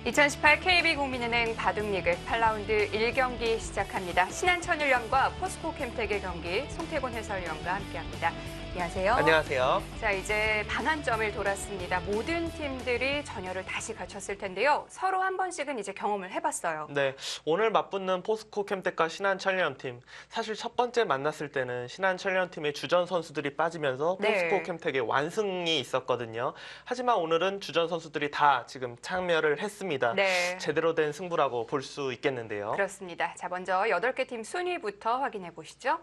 2018 KB국민은행 바둑리그 8라운드 1경기 시작합니다. 신한천일연과 포스코캠텍의 경기 송태곤 해설위원과 함께합니다. 안녕하세요. 안녕하세요. 자, 이제 반환점을 돌았습니다. 모든 팀들이 전열을 다시 갖췄을 텐데요. 서로 한 번씩은 이제 경험을 해봤어요. 네, 오늘 맞붙는 포스코캠텍과 신한천일연팀. 사실 첫 번째 만났을 때는 신한천일연팀의 주전 선수들이 빠지면서 포스코캠텍의 완승이 있었거든요. 하지만 오늘은 주전 선수들이 다 지금 참여를 했습니다. 네. 제대로 된 승부라고 볼 수 있겠는데요. 그렇습니다. 자, 먼저 8개 팀 순위부터 확인해 보시죠.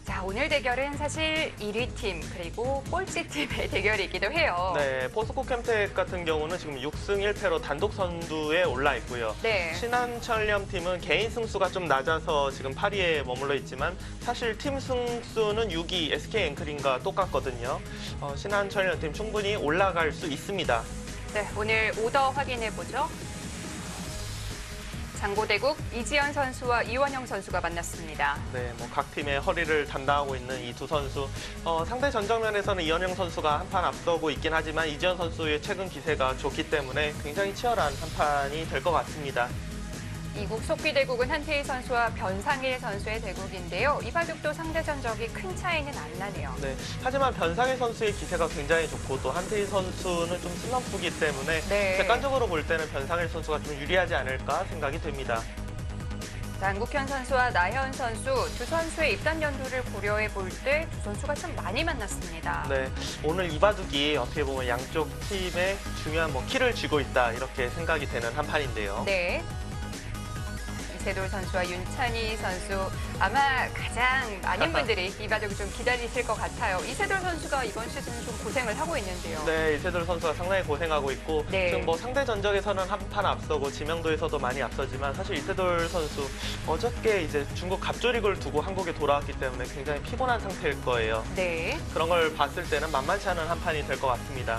자, 오늘 대결은 사실 1위 팀 그리고 꼴찌 팀의 대결이기도 해요. 네, 포스코캠텍 같은 경우는 지금 6승 1패로 단독 선두에 올라 있고요. 네. 신한천일연팀은 개인 승수가 좀 낮아서 지금 8위에 머물러 있지만 사실 팀 승수는 6위 SK 앵크린과 똑같거든요. 신한천일연팀 충분히 올라갈 수 있습니다. 네, 오늘 오더 확인해 보죠. 장고대국 이지현 선수와 이원영 선수가 만났습니다. 네, 각 팀의 허리를 담당하고 있는 이 두 선수. 상대 전정면에서는 이원영 선수가 한 판 앞서고 있긴 하지만 이지현 선수의 최근 기세가 좋기 때문에 굉장히 치열한 한 판이 될 것 같습니다. 이국 속기대국은 한태희 선수와 변상일 선수의 대국인데요. 이 바둑도 상대 전적이 큰 차이는 안 나네요. 네, 하지만 변상일 선수의 기세가 굉장히 좋고 또 한태희 선수는 좀 슬럼프기 때문에 네. 객관적으로 볼 때는 변상일 선수가 좀 유리하지 않을까 생각이 됩니다. 자, 안국현 선수와 나현 선수 두 선수의 입단 연도를 고려해 볼 때 두 선수가 참 많이 만났습니다. 네, 오늘 이 바둑이 어떻게 보면 양쪽 팀의 중요한 키를 쥐고 있다 이렇게 생각이 되는 한 판인데요. 네. 이세돌 선수와 윤찬희 선수 아마 가장 많은 분들이 이 바둑을 좀 기다리실 것 같아요. 이세돌 선수가 이번 시즌 좀 고생을 하고 있는데요. 네, 이세돌 선수가 상당히 고생하고 있고 네. 지금 상대 전적에서는 한 판 앞서고 지명도에서도 많이 앞서지만 사실 이세돌 선수 어저께 이제 중국 갑조릭을 두고 한국에 돌아왔기 때문에 굉장히 피곤한 상태일 거예요. 네. 그런 걸 봤을 때는 만만치 않은 한 판이 될 것 같습니다.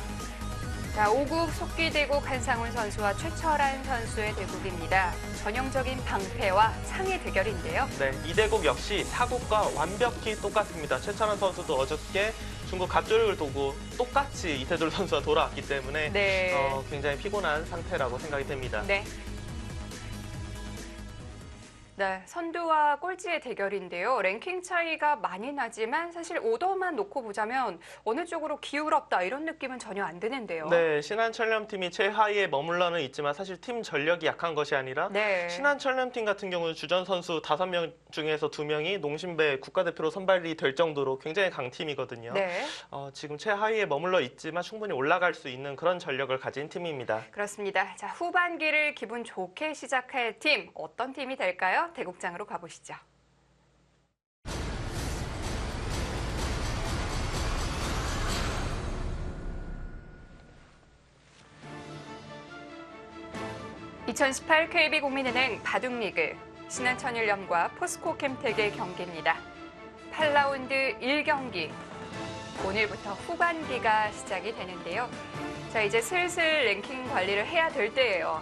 자, 5국 속기대국 한상훈 선수와 최철한 선수의 대국입니다. 전형적인 방패와 창의 대결인데요. 네, 이 대국 역시 4국과 완벽히 똑같습니다. 최찬원 선수도 어저께 중국 갑조릭을 두고 똑같이 이세돌 선수와 돌아왔기 때문에 네. 굉장히 피곤한 상태라고 생각이 됩니다. 네. 네, 선두와 꼴찌의 대결인데요. 랭킹 차이가 많이 나지만 사실 오더만 놓고 보자면 어느 쪽으로 기울었다 이런 느낌은 전혀 안 드는데요. 네, 신한천일연팀이 최하위에 머물러는 있지만 사실 팀 전력이 약한 것이 아니라 네. 신한천일연팀 같은 경우는 주전 선수 5명 중에서 2명이 농심배 국가대표로 선발이 될 정도로 굉장히 강팀이거든요. 네. 지금 최하위에 머물러 있지만 충분히 올라갈 수 있는 그런 전력을 가진 팀입니다. 그렇습니다. 자, 후반기를 기분 좋게 시작할 팀 어떤 팀이 될까요? 대국장으로 가보시죠. (2018) KB국민은행 바둑리그 신한천일연과 포스코캠텍의 경기입니다. 8라운드 1경기. 오늘부터 후반기가 시작이 되는데요. 자, 이제 슬슬 랭킹 관리를 해야 될 때예요.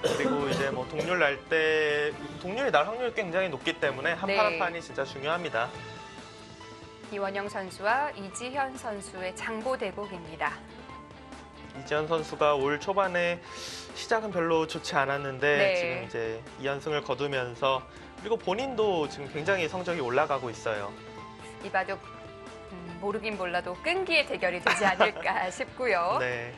그리고 이제 동률이 날 확률이 굉장히 높기 때문에 한 판 한 네. 판이 진짜 중요합니다. 이원영 선수와 이지현 선수의 장보 대국입니다. 이지현 선수가 올 초반에 시작은 별로 좋지 않았는데 네. 지금 이제 2연승을 거두면서 그리고 본인도 지금 굉장히 성적이 올라가고 있어요. 이 바둑 모르긴 몰라도 끈기의 대결이 되지 않을까 싶고요. 네.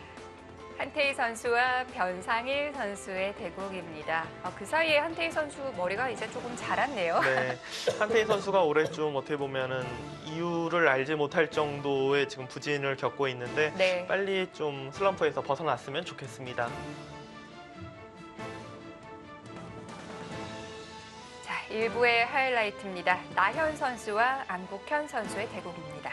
한태희 선수와 변상일 선수의 대국입니다. 그 사이에 한태희 선수 머리가 이제 조금 자랐네요. 네. 한태희 선수가 올해 좀 어떻게 보면은 이유를 알지 못할 정도의 지금 부진을 겪고 있는데 네. 빨리 좀 슬럼프에서 벗어났으면 좋겠습니다. 자, 1부의 하이라이트입니다. 나현 선수와 안국현 선수의 대국입니다.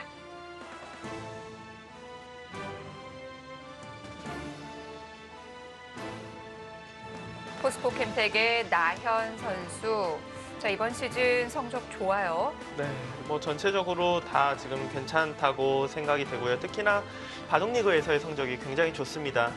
포스코캠텍의 나현 선수. 자, 이번 시즌 성적 좋아요. 네, 전체적으로 다 지금 괜찮다고 생각이 되고요. 특히나 바둑리그에서의 성적이 굉장히 좋습니다.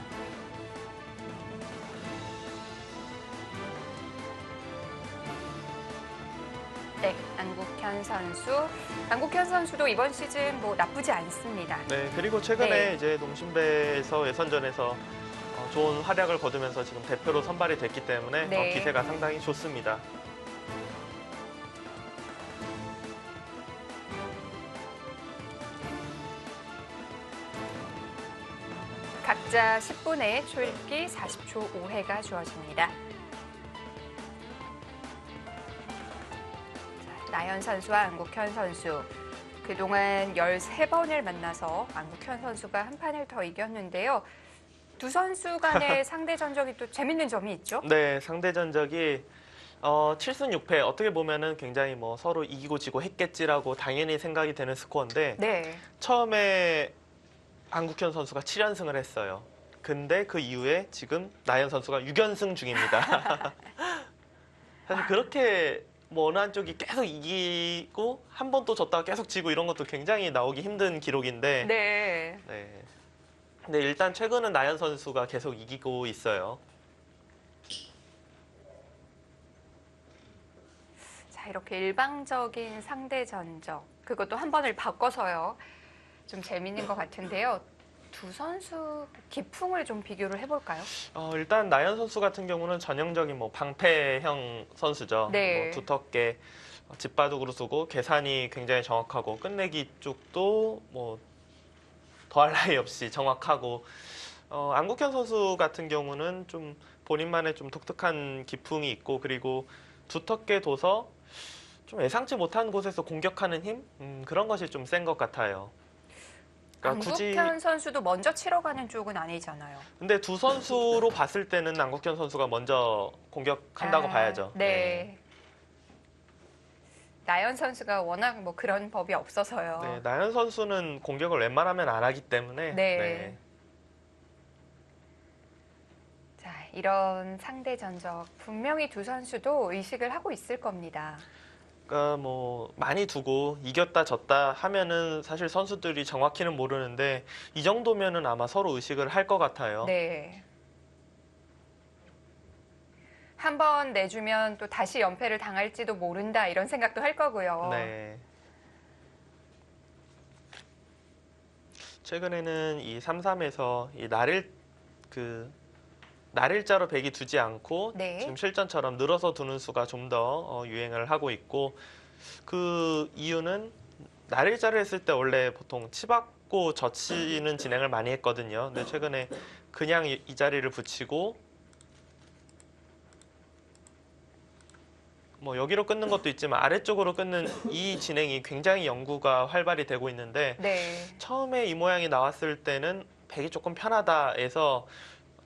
네, 안국현 선수. 안국현 선수도 이번 시즌 뭐 나쁘지 않습니다. 네, 그리고 최근에 네. 이제 농심배에서 예선전에서 좋은 활약을 거두면서 지금 대표로 선발이 됐기 때문에 네. 기세가 상당히 좋습니다. 각자 10분의 초읽기 40초 5회가 주어집니다. 자, 나연 선수와 안국현 선수. 그동안 13번을 만나서 안국현 선수가 한 판을 더 이겼는데요. 두 선수 간의 상대 전적이 또 재밌는 점이 있죠? 네, 상대 전적이 7승 6패 어떻게 보면은 굉장히 뭐 서로 이기고 지고 했겠지라고 당연히 생각이 되는 스코어인데 네. 처음에 안국현 선수가 7연승을 했어요. 근데 그 이후에 지금 나연 선수가 6연승 중입니다. 사실 그렇게 뭐 어느 한쪽이 계속 이기고 한 번 또 졌다가 계속 지고 이런 것도 굉장히 나오기 힘든 기록인데 네. 네. 근데 일단 최근은 나연 선수가 계속 이기고 있어요. 자, 이렇게 일방적인 상대 전적. 그것도 한 번을 바꿔서요. 좀 재밌는 것 같은데요. 두 선수 기풍을 좀 비교를 해볼까요? 일단 나연 선수 같은 경우는 전형적인 뭐 방패형 선수죠. 네. 뭐 두텁게 짓바둑으로 쓰고 계산이 굉장히 정확하고 끝내기 쪽도 뭐 더할 나위 없이 정확하고 안국현 선수 같은 경우는 좀 본인만의 좀 독특한 기풍이 있고 그리고 두텁게 둬서 좀 예상치 못한 곳에서 공격하는 힘 그런 것이 좀 센 것 같아요. 그러니까 안국현 선수도 먼저 치러 가는 쪽은 아니잖아요. 근데 두 선수로 봤을 때는 안국현 선수가 먼저 공격한다고 봐야죠. 네. 나연 선수가 워낙 뭐 그런 법이 없어서요. 네, 나연 선수는 공격을 웬만하면 안 하기 때문에 네. 자, 이런 상대 전적 분명히 두 선수도 의식을 하고 있을 겁니다. 그러니까 뭐 많이 두고 이겼다 졌다 하면은 사실 선수들이 정확히는 모르는데 이 정도면은 아마 서로 의식을 할 것 같아요. 네. 한 번 내주면 또 다시 연패를 당할지도 모른다 이런 생각도 할 거고요. 네. 최근에는 이 3-3에서 이 날일자로 백이 두지 않고 네. 지금 실전처럼 늘어서 두는 수가 좀 더 유행을 하고 있고 그 이유는 날일자를 했을 때 원래 보통 치받고 젖히는 진행을 많이 했거든요. 근데 최근에 그냥 이 자리를 붙이고 뭐 여기로 끊는 것도 있지만 아래쪽으로 끊는 이 진행이 굉장히 연구가 활발히 되고 있는데 네. 처음에 이 모양이 나왔을 때는 백이 조금 편하다 해서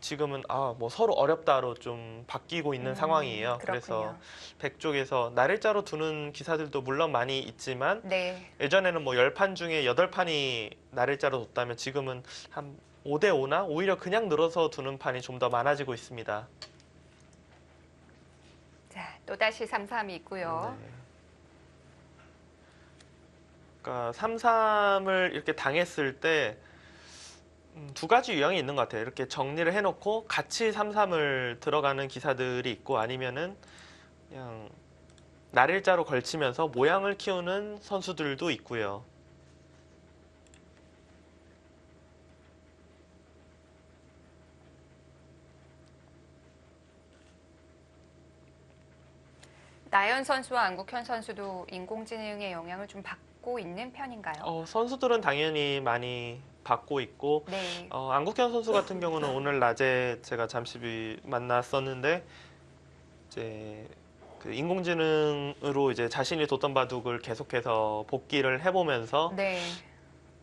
지금은 뭐 서로 어렵다로 좀 바뀌고 있는 상황이에요. 그렇군요. 그래서 백 쪽에서 날일자로 두는 기사들도 물론 많이 있지만 네. 예전에는 뭐 10판 중에 8판이 날일자로 뒀다면 지금은 한 5대5나 오히려 그냥 늘어서 두는 판이 좀 더 많아지고 있습니다. 자, 또다시 3-3이 있고요. 네. 그러니까 3-3을 이렇게 당했을 때 두 가지 유형이 있는 것 같아요. 이렇게 정리를 해놓고 같이 3-3을 들어가는 기사들이 있고 아니면은 그냥 날일자로 걸치면서 모양을 키우는 선수들도 있고요. 나연 선수와 안국현 선수도 인공지능의 영향을 좀 받고 있는 편인가요? 선수들은 당연히 많이 받고 있고 네. 안국현 선수 같은 경우는 오늘 낮에 제가 잠시 만났었는데 이제 그 인공지능으로 이제 자신이 뒀던 바둑을 계속해서 복기를 해보면서 네.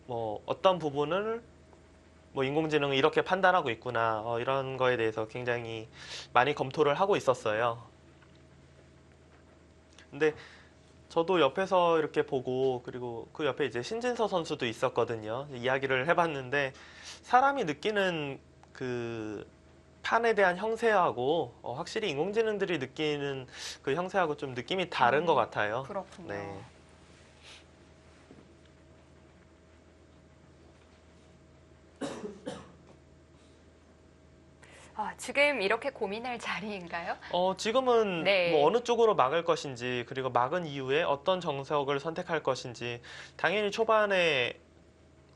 뭐 어떤 부분을 뭐 인공지능은 이렇게 판단하고 있구나 이런 거에 대해서 굉장히 많이 검토를 하고 있었어요. 근데 저도 옆에서 이렇게 보고 그리고 그 옆에 이제 신진서 선수도 있었거든요. 이야기를 해봤는데 사람이 느끼는 그 판에 대한 형세하고 확실히 인공지능들이 느끼는 그 형세하고 좀 느낌이 다른 것 같아요. 그렇군요. 네. 지금 이렇게 고민할 자리인가요? 지금은 네. 뭐 어느 쪽으로 막을 것인지, 그리고 막은 이후에 어떤 정석을 선택할 것인지, 당연히 초반에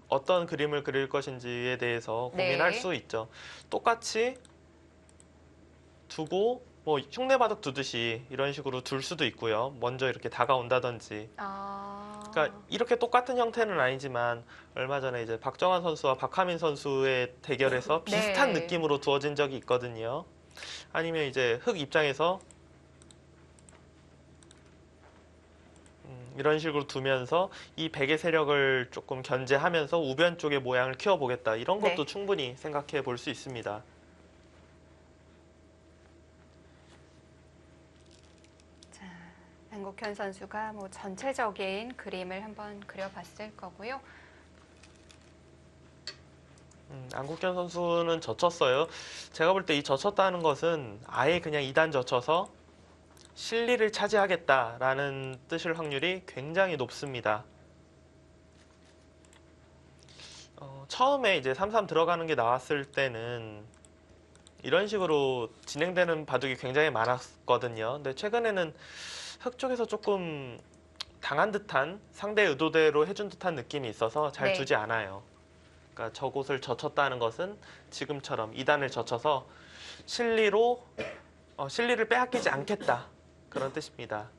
어떤 그림을 그릴 것인지에 대해서 고민할 네. 수 있죠. 똑같이 두고 뭐 흉내바둑 두듯이 이런 식으로 둘 수도 있고요. 먼저 이렇게 다가온다든지. 그러니까 이렇게 똑같은 형태는 아니지만 얼마 전에 이제 박정환 선수와 박하민 선수의 대결에서 비슷한 네. 느낌으로 두어진 적이 있거든요. 아니면 이제 흑 입장에서 이런 식으로 두면서 이 백의 세력을 조금 견제하면서 우변 쪽의 모양을 키워보겠다. 이런 네. 것도 충분히 생각해 볼 수 있습니다. 자, 안국현 선수가 뭐 전체적인 그림을 한번 그려봤을 거고요. 안국현 선수는 젖혔어요. 제가 볼 때 이 젖혔다는 것은 아예 그냥 2단 젖혀서 실리를 차지하겠다라는 뜻일 확률이 굉장히 높습니다. 처음에 이제 3-3 들어가는 게 나왔을 때는 이런 식으로 진행되는 바둑이 굉장히 많았거든요. 근데 최근에는 흑 쪽에서 조금 당한 듯한 상대 의도대로 해준 듯한 느낌이 있어서 잘 네. 두지 않아요. 그러니까 저곳을 젖혔다는 것은 지금처럼 2단을 젖혀서 실리를 빼앗기지 않겠다. 그런 뜻입니다.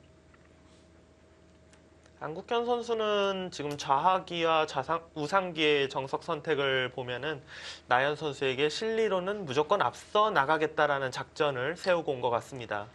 안국현 선수는 지금 좌하기와 우상기의 정석 선택을 보면은 나연 선수에게 실리로는 무조건 앞서 나가겠다라는 작전을 세우고 온 것 같습니다.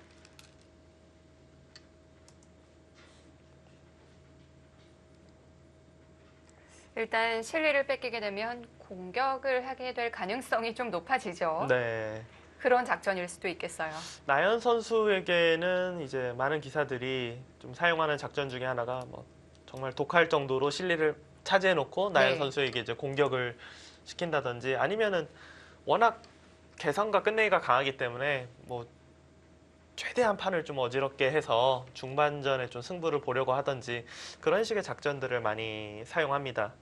일단 실리를 뺏기게 되면 공격을 하게 될 가능성이 좀 높아지죠. 네. 그런 작전일 수도 있겠어요. 나연 선수에게는 이제 많은 기사들이 좀 사용하는 작전 중에 하나가 뭐 정말 독할 정도로 실리를 차지해놓고 나연 네. 선수에게 이제 공격을 시킨다든지 아니면은 워낙 개성과 끝내기가 강하기 때문에 뭐 최대한 판을 좀 어지럽게 해서 중반전에 좀 승부를 보려고 하든지 그런 식의 작전들을 많이 사용합니다.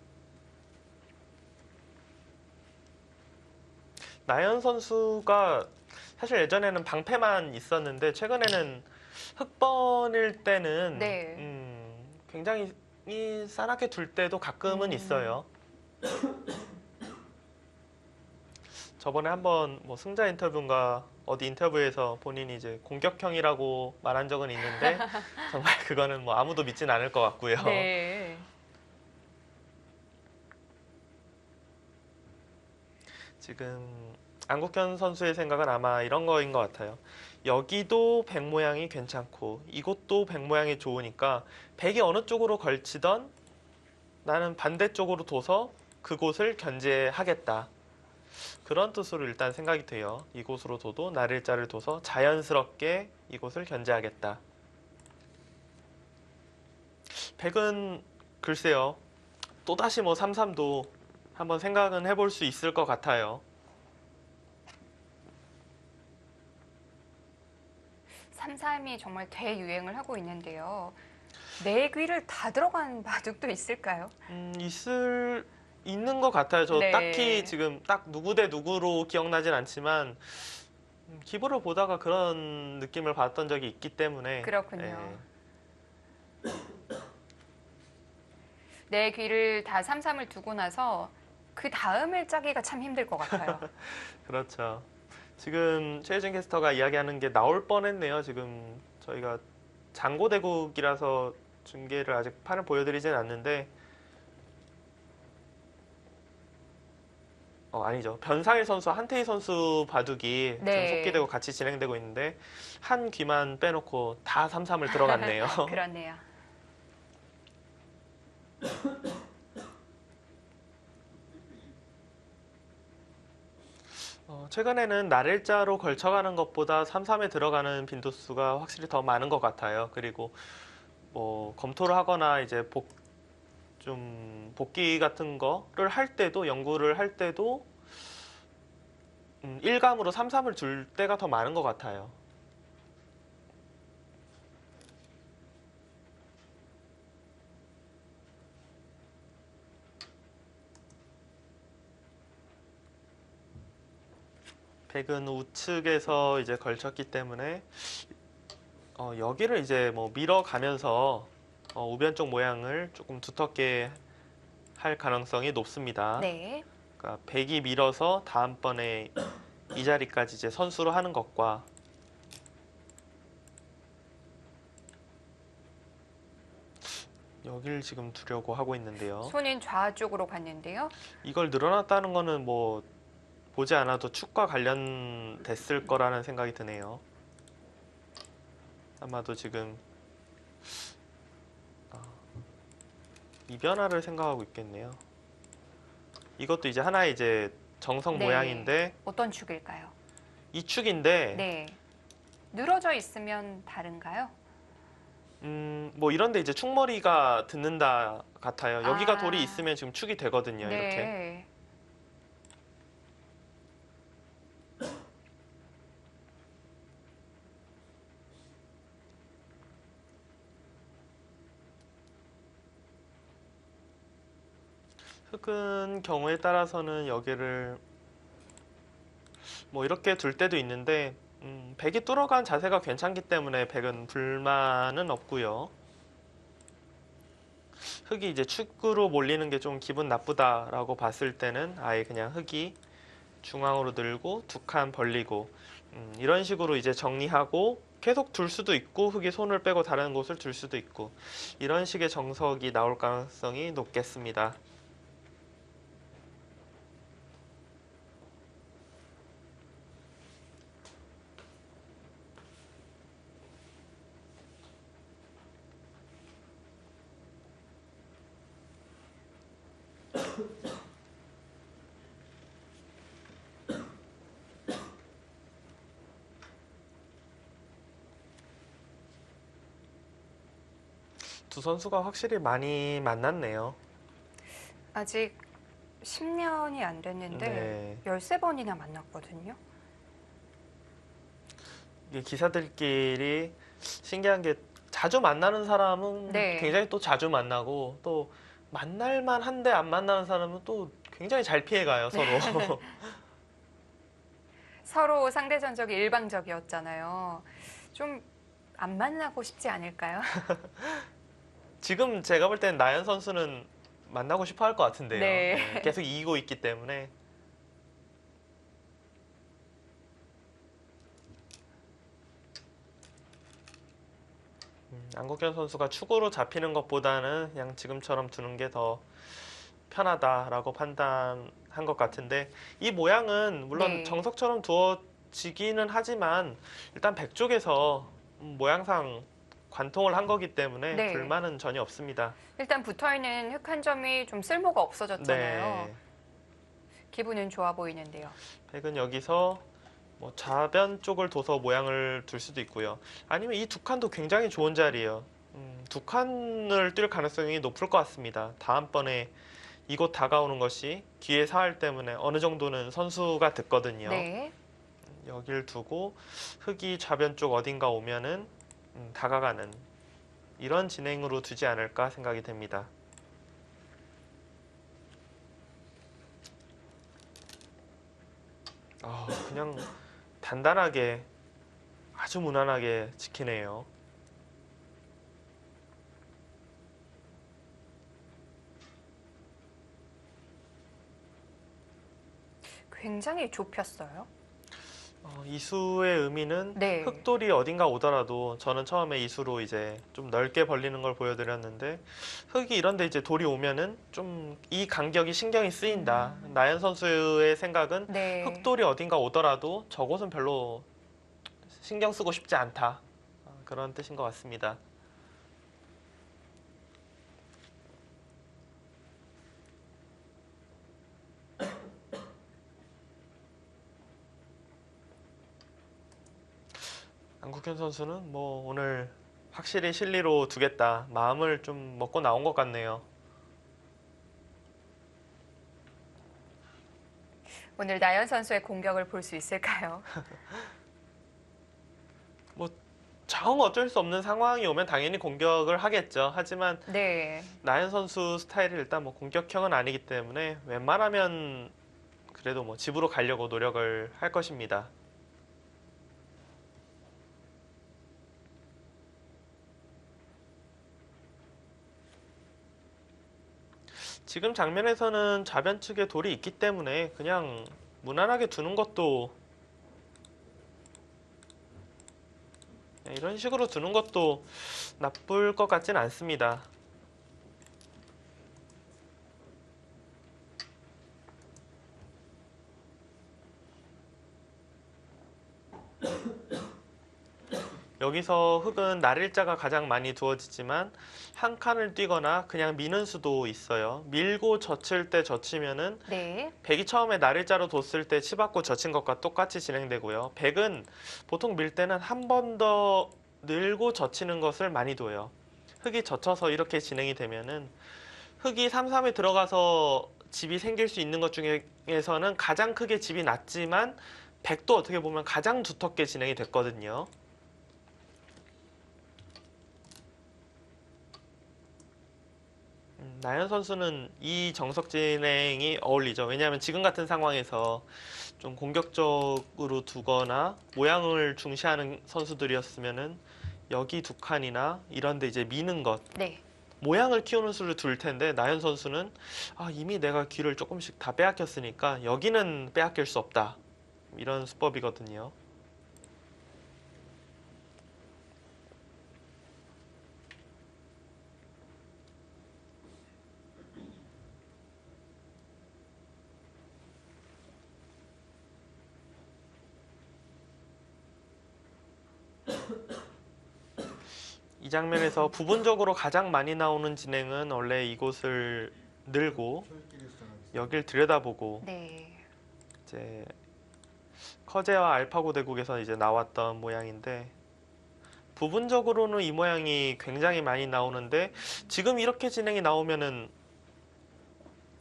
나연 선수가 사실 예전에는 방패만 있었는데 최근에는 흑번일 때는 네. 굉장히 싸납게 둘 때도 가끔은 있어요. 저번에 한번 뭐 승자 인터뷰인가 어디 인터뷰에서 본인이 이제 공격형이라고 말한 적은 있는데 정말 그거는 뭐 아무도 믿진 않을 것 같고요. 네. 지금 안국현 선수의 생각은 아마 이런 거인 것 같아요. 여기도 백 모양이 괜찮고 이곳도 백 모양이 좋으니까 백이 어느 쪽으로 걸치던 나는 반대쪽으로 둬서 그곳을 견제하겠다. 그런 뜻으로 일단 생각이 돼요. 이곳으로 둬도 날일자를 둬서 자연스럽게 이곳을 견제하겠다. 백은 글쎄요. 또다시 뭐 3-3도 한번 생각은 해볼 수 있을 것 같아요. 3-3이 정말 대유행을 하고 있는데요. 네 귀를 다 들어간 바둑도 있을까요? 있는 것 같아요. 저 네. 딱히 지금 딱 누구 대 누구로 기억나진 않지만 기부를 보다가 그런 느낌을 받았던 적이 있기 때문에 그렇군요. 예. 네 귀를 다 3-3을 두고 나서 그 다음을 짜기가 참 힘들 것 같아요. 그렇죠. 지금 최혜진 캐스터가 이야기하는 게 나올 뻔했네요. 지금 저희가 장고대국이라서 중계를 아직 판을 보여드리진 않는데 아니죠. 변상일 선수, 한태희 선수 바둑이 네. 지금 속기되고 같이 진행되고 있는데 한 귀만 빼놓고 다 3-3을 들어갔네요. 그렇네요. 최근에는 날일자로 걸쳐가는 것보다 3-3에 들어가는 빈도수가 확실히 더 많은 것 같아요. 그리고 뭐 검토를 하거나 이제 좀 복귀 같은 거를 할 때도 연구를 할 때도 일감으로 3-3을 둘 때가 더 많은 것 같아요. 백은 우측에서 이제 걸쳤기 때문에 여기를 이제 뭐 밀어가면서 우변 쪽 모양을 조금 두텁게 할 가능성이 높습니다. 네. 그러니까 백이 밀어서 다음번에 이 자리까지 이제 선수로 하는 것과 여길 지금 두려고 하고 있는데요. 손인 좌쪽으로 갔는데요. 이걸 늘어났다는 거는 뭐 보지 않아도 축과 관련됐을 거라는 생각이 드네요. 아마도 지금 이 변화를 생각하고 있겠네요. 이것도 이제 하나의 이제 정석 네. 모양인데 어떤 축일까요? 이 축인데 네. 늘어져 있으면 다른가요? 뭐 이런데 이제 축머리가 듣는다 같아요. 여기가 아. 돌이 있으면 지금 축이 되거든요. 이렇게. 네. 흙은 경우에 따라서는 여기를 뭐 이렇게 둘 때도 있는데 백이 뚫어간 자세가 괜찮기 때문에 백은 불만은 없고요. 흙이 이제 축으로 몰리는 게 좀 기분 나쁘다라고 봤을 때는 아예 그냥 흙이 중앙으로 늘고 두 칸 벌리고 이런 식으로 이제 정리하고 계속 둘 수도 있고 흙이 손을 빼고 다른 곳을 둘 수도 있고 이런 식의 정석이 나올 가능성이 높겠습니다. 두 선수가 확실히 많이 만났네요. 아직 10년이 안 됐는데 네. 13번이나 만났거든요. 이게 기사들끼리 신기한 게 자주 만나는 사람은 네. 굉장히 또 자주 만나고 또 만날만 한데 안 만나는 사람은 또 굉장히 잘 피해가요, 서로. 서로 상대 전적이 일방적이었잖아요. 좀 안 만나고 싶지 않을까요? 지금 제가 볼 땐 나연 선수는 만나고 싶어 할 것 같은데요. 네. 네, 계속 이기고 있기 때문에. 안국현 선수가 축으로 잡히는 것보다는 그냥 지금처럼 두는 게 더 편하다라고 판단한 것 같은데 이 모양은 물론 네. 정석처럼 두어지기는 하지만 일단 백 쪽에서 모양상 관통을 한 거기 때문에 네. 불만은 전혀 없습니다. 일단 붙어있는 흙 한 점이 좀 쓸모가 없어졌잖아요. 네. 기분은 좋아 보이는데요. 백은 여기서 뭐 좌변 쪽을 둬서 모양을 둘 수도 있고요. 아니면 이 두 칸도 굉장히 좋은 자리예요. 두 칸을 뛸 가능성이 높을 것 같습니다. 다음번에 이곳 다가오는 것이 기회 사활 때문에 어느 정도는 선수가 됐거든요. 네. 여길 두고 흙이 좌변 쪽 어딘가 오면은 다가가는 이런 진행으로 두지 않을까 생각이 됩니다. 그냥 단단하게 아주 무난하게 지키네요. 굉장히 좁혔어요. 이수의 의미는 네. 흙돌이 어딘가 오더라도 저는 처음에 이수로 이제 좀 넓게 벌리는 걸 보여드렸는데 흙이 이런데 이제 돌이 오면은 좀 이 간격이 신경이 쓰인다. 나연 선수의 생각은 네. 흙돌이 어딘가 오더라도 저곳은 별로 신경 쓰고 싶지 않다. 그런 뜻인 것 같습니다. 안국현 선수는 뭐 오늘 확실히 실리로 두겠다. 마음을 좀 먹고 나온 것 같네요. 오늘 나연 선수의 공격을 볼 수 있을까요? 정 어쩔 수 없는 상황이 오면 당연히 공격을 하겠죠. 하지만 네. 나연 선수 스타일이 일단 뭐 공격형은 아니기 때문에 웬만하면 그래도 뭐 집으로 가려고 노력을 할 것입니다. 지금 장면에서는 좌변 측에 돌이 있기 때문에 그냥 무난하게 두는 것도, 이런 식으로 두는 것도 나쁠 것 같진 않습니다. 여기서 흙은 날일자가 가장 많이 두어지지만 한 칸을 뛰거나 그냥 미는 수도 있어요. 밀고 젖힐 때 젖히면은 네. 백이 처음에 날일자로 뒀을 때 치받고 젖힌 것과 똑같이 진행되고요. 백은 보통 밀 때는 한 번 더 늘고 젖히는 것을 많이 둬요. 흙이 젖혀서 이렇게 진행이 되면은 흙이 삼삼에 들어가서 집이 생길 수 있는 것 중에서는 가장 크게 집이 낮지만 백도 어떻게 보면 가장 두텁게 진행이 됐거든요. 나연 선수는 이 정석 진행이 어울리죠. 왜냐하면 지금 같은 상황에서 좀 공격적으로 두거나 모양을 중시하는 선수들이었으면은 여기 두 칸이나 이런데 이제 미는 것, 네. 모양을 키우는 수를 둘 텐데 나연 선수는 이미 내가 귀를 조금씩 다 빼앗겼으니까 여기는 빼앗길 수 없다. 이런 수법이거든요. 이 장면에서 부분적으로 가장 많이 나오는 진행은 원래 이곳을 늘고 여길 들여다보고 네. 이제 커제와 알파고 대국에서 이제 나왔던 모양인데 부분적으로는 이 모양이 굉장히 많이 나오는데 지금 이렇게 진행이 나오면은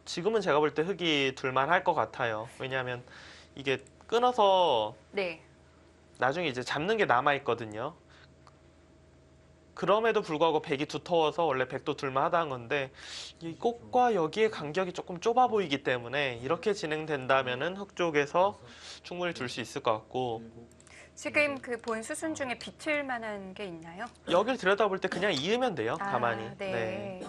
지금은 제가 볼 때 흙이 둘만 할 것 같아요. 왜냐하면 이게 끊어서 네. 나중에 이제 잡는 게 남아 있거든요. 그럼에도 불구하고 백이 두터워서 원래 백도 둘만 하다는 건데 이 꽃과 여기의 간격이 조금 좁아 보이기 때문에 이렇게 진행된다면은 흙 쪽에서 충분히 둘 수 있을 것 같고 지금 그 본 수순 중에 비틀 만한 게 있나요? 여길 들여다볼 때 그냥 이으면 돼요. 가만히. 네.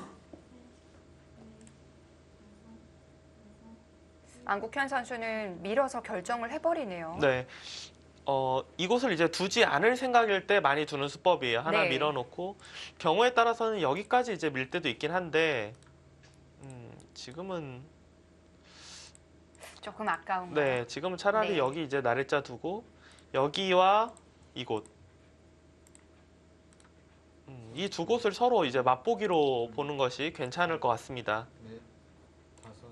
안국현 선수는 밀어서 결정을 해버리네요. 네. 이곳을 이제 두지 않을 생각일 때 많이 두는 수법이에요. 하나 네. 밀어놓고 경우에 따라서는 여기까지 이제 밀 때도 있긴 한데 지금은 조금 아까운가요? 네, 지금은 차라리 네. 여기 이제 날짜 두고 여기와 이곳 이 두 곳을 서로 이제 맛보기로 보는 것이 괜찮을 것 같습니다. 넷, 다섯,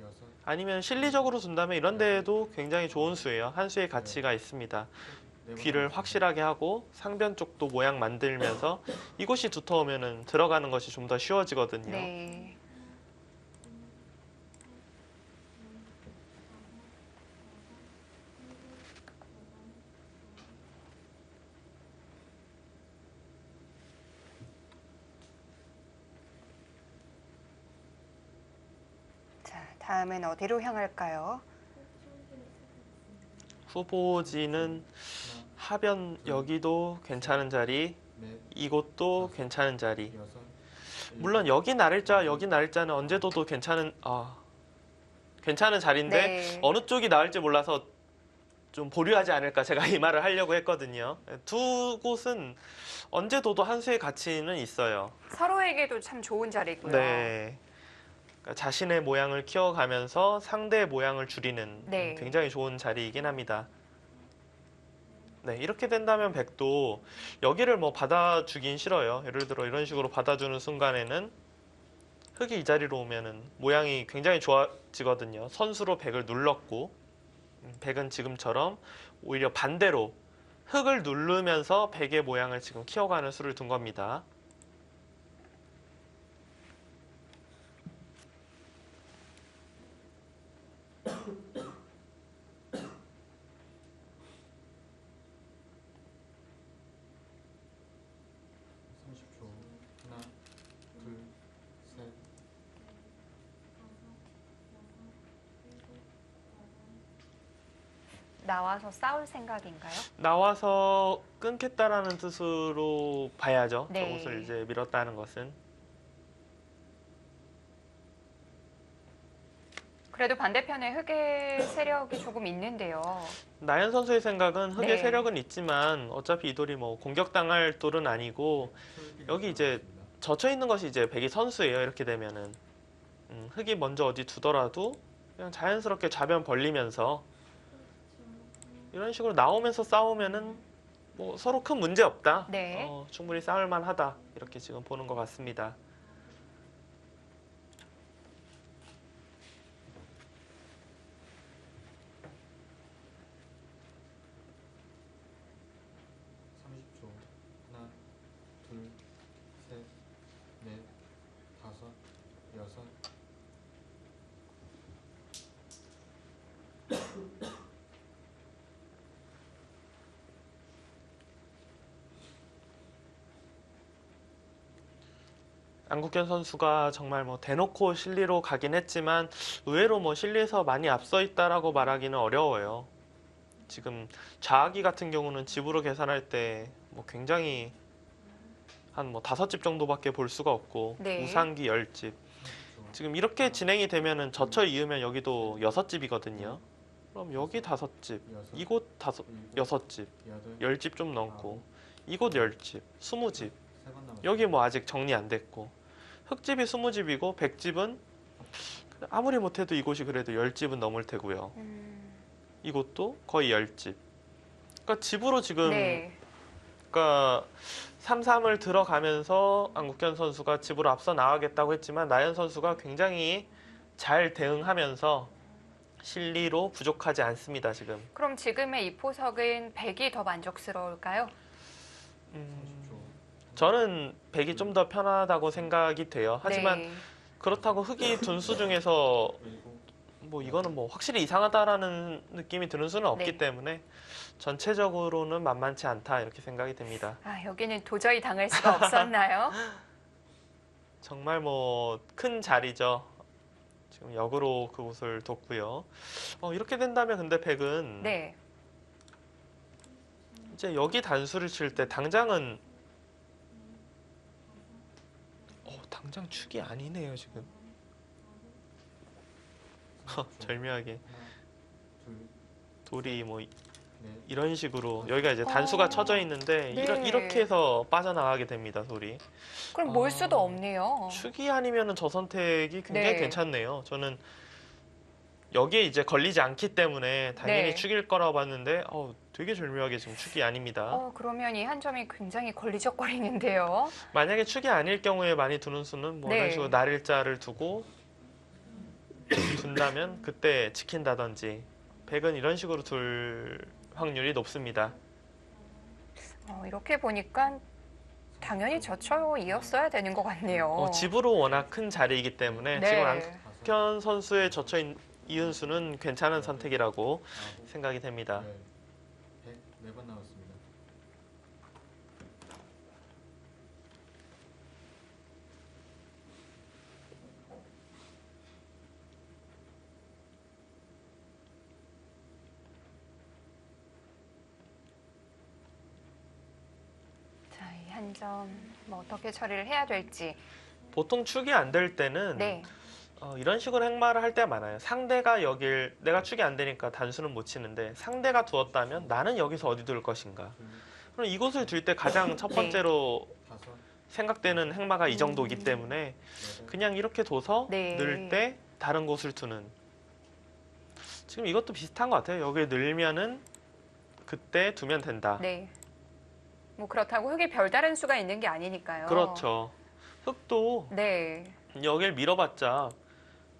여섯, 아니면 실리적으로 둔다면 이런 데에도 굉장히 좋은 수예요. 한 수의 가치가 있습니다. 귀를 확실하게 하고 상변 쪽도 모양 만들면서 이곳이 두터우면은 들어가는 것이 좀 더 쉬워지거든요. 네. 자, 다음은 어디로 향할까요? 후보지는 하변 여기도 괜찮은 자리, 넷, 이곳도 괜찮은 자리. 여섯, 물론 여기 날짜, 여기 날짜는 언제 둬도 괜찮은 자리인데 네. 어느 쪽이 나을지 몰라서 좀 보류하지 않을까 제가 이 말을 하려고 했거든요. 두 곳은 언제 둬도 한 수의 가치는 있어요. 서로에게도 참 좋은 자리고요. 네. 그러니까 자신의 모양을 키워가면서 상대의 모양을 줄이는 네. 굉장히 좋은 자리이긴 합니다. 네, 이렇게 된다면 백도 여기를 뭐 받아주긴 싫어요. 예를 들어 이런 식으로 받아주는 순간에는 흙이 이 자리로 오면은 모양이 굉장히 좋아지거든요. 선수로 백을 눌렀고 백은 지금처럼 오히려 반대로 흙을 누르면서 백의 모양을 지금 키워가는 수를 둔 겁니다. 30초. 하나, 둘, 셋, 나와서 싸울 생각인가요? 나와서 끊겠다라는 뜻으로 봐야죠. 네. 저곳을 이제 밀었다는 것은. 그래도 반대편에 흑의 세력이 조금 있는데요. 나연 선수의 생각은 흑의 네. 세력은 있지만 어차피 이 돌이 뭐 공격당할 돌은 아니고 여기 이제 젖혀 있는 것이 이제 백이 선수예요. 이렇게 되면은 흑이 먼저 어디 두더라도 그냥 자연스럽게 좌변 벌리면서 이런 식으로 나오면서 싸우면은 뭐 서로 큰 문제 없다. 네. 충분히 싸울 만하다. 이렇게 지금 보는 것 같습니다. 초 하나, 둘, 셋, 넷, 다섯, 여섯. 안국현 선수가 정말 뭐 대놓고 실리로 가긴 했지만 의외로 뭐 실리에서 많이 앞서 있다라고 말하기는 어려워요. 지금 좌악이 같은 경우는 집으로 계산할 때 뭐 굉장히 한 뭐 5집 정도밖에 볼 수가 없고 네. 우상기 10집. 30초. 지금 이렇게 진행이 되면은 젖혀 이으면 여기도 6집이거든요. 그럼 여기 5집, 여섯, 이곳 일곱, 6집, 여덟, 10집 좀 넘고 이곳 10집, 20집. 세 번 남았습니다. 여기 뭐 아직 정리 안 됐고 흑집이 20집이고 백집은 아무리 못해도 이곳이 그래도 10집은 넘을 테고요. 이곳도 거의 10집. 그러니까 집으로 지금 네. 그러니까 3-3을 들어가면서 안국현 선수가 집으로 앞서 나가겠다고 했지만 나연 선수가 굉장히 잘 대응하면서 실리로 부족하지 않습니다. 지금. 그럼 지금의 이 포석은 백이 더 만족스러울까요? 30초. 저는 백이 좀 더 편하다고 생각이 돼요. 하지만 네. 그렇다고 흑이 둔수 중에서 일곱, 뭐 이거는 뭐 확실히 이상하다라는 느낌이 드는 수는 없기 네. 때문에 전체적으로는 만만치 않다 이렇게 생각이 됩니다. 아, 여기는 도저히 당할 수가 없었나요? 정말 뭐 큰 자리죠. 지금 역으로 그곳을 뒀고요. 이렇게 된다면 근데 백은 네. 이제 여기 단수를 칠 때 당장은 당장 축이 아니네요 지금. 30초. 절묘하게 하나, 둘, 돌이 뭐 넷, 이런 식으로 여기가 이제 단수가 쳐져 있는데 네. 이렇게 해서 빠져나가게 됩니다 돌이. 그럼 몰 수도 없네요. 축이 아니면은 저 선택이 굉장히 네. 괜찮네요. 저는 여기에 이제 걸리지 않기 때문에 당연히 네. 축일 거라고 봤는데 되게 절묘하게 지금 축이 아닙니다. 그러면 이 한 점이 굉장히 걸리적거리는데요. 만약에 축이 아닐 경우에 많이 두는 수는 뭐 네. 이런 식으로 날일자를 두고 둔다면 그때 지킨다든지 백은 이런 식으로 둘 확률이 높습니다. 이렇게 보니까 당연히 저쳐 이었어야 되는 것 같네요. 집으로 워낙 큰 자리이기 때문에 네. 지금 다섯, 안국현 선수의 젖혀 이은 수는 괜찮은 선택이라고 아홉, 생각이 됩니다. 열, 100, 4번 남았습니다. 자, 이 한 점 뭐 어떻게 처리를 해야 될지. 보통 축이 안 될 때는 네. 이런 식으로 행마를 할 때가 많아요. 상대가 여길 내가 축이 안 되니까 단수는 못 치는데 상대가 두었다면 나는 여기서 어디 둘 것인가. 둘, 그럼 이곳을 둘 때 가장 첫 번째로 다섯, 생각되는 행마가 이 정도이기 때문에 여덟, 그냥 이렇게 둬서 네. 넣을 때 다른 곳을 두는. 지금 이것도 비슷한 것 같아요. 여기에 넣으면은 그때 두면 된다. 네. 뭐 그렇다고 흙이 별다른 수가 있는 게 아니니까요. 그렇죠. 흙도 네. 여길 밀어봤자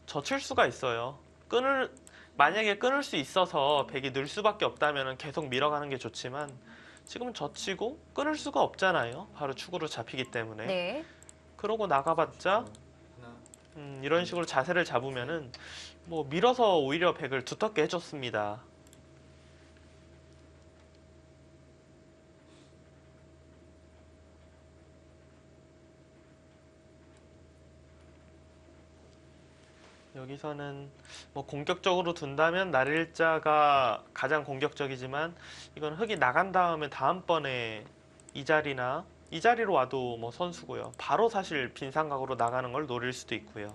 젖힐 수가 있어요. 만약에 끊을 수 있어서 백이 늘 수밖에 없다면 계속 밀어가는 게 좋지만 지금은 젖히고 끊을 수가 없잖아요. 바로 축으로 잡히기 때문에. 네. 그러고 나가봤자 하나, 이런 식으로 자세를 잡으면은 뭐 밀어서 오히려 백을 두텁게 해줬습니다. 여기서는 뭐 공격적으로 둔다면 날일자가 가장 공격적이지만 이건 흙이 나간 다음에 다음번에 이 자리로 와도 뭐 선수고요. 바로 사실 빈 삼각으로 나가는 걸 노릴 수도 있고요.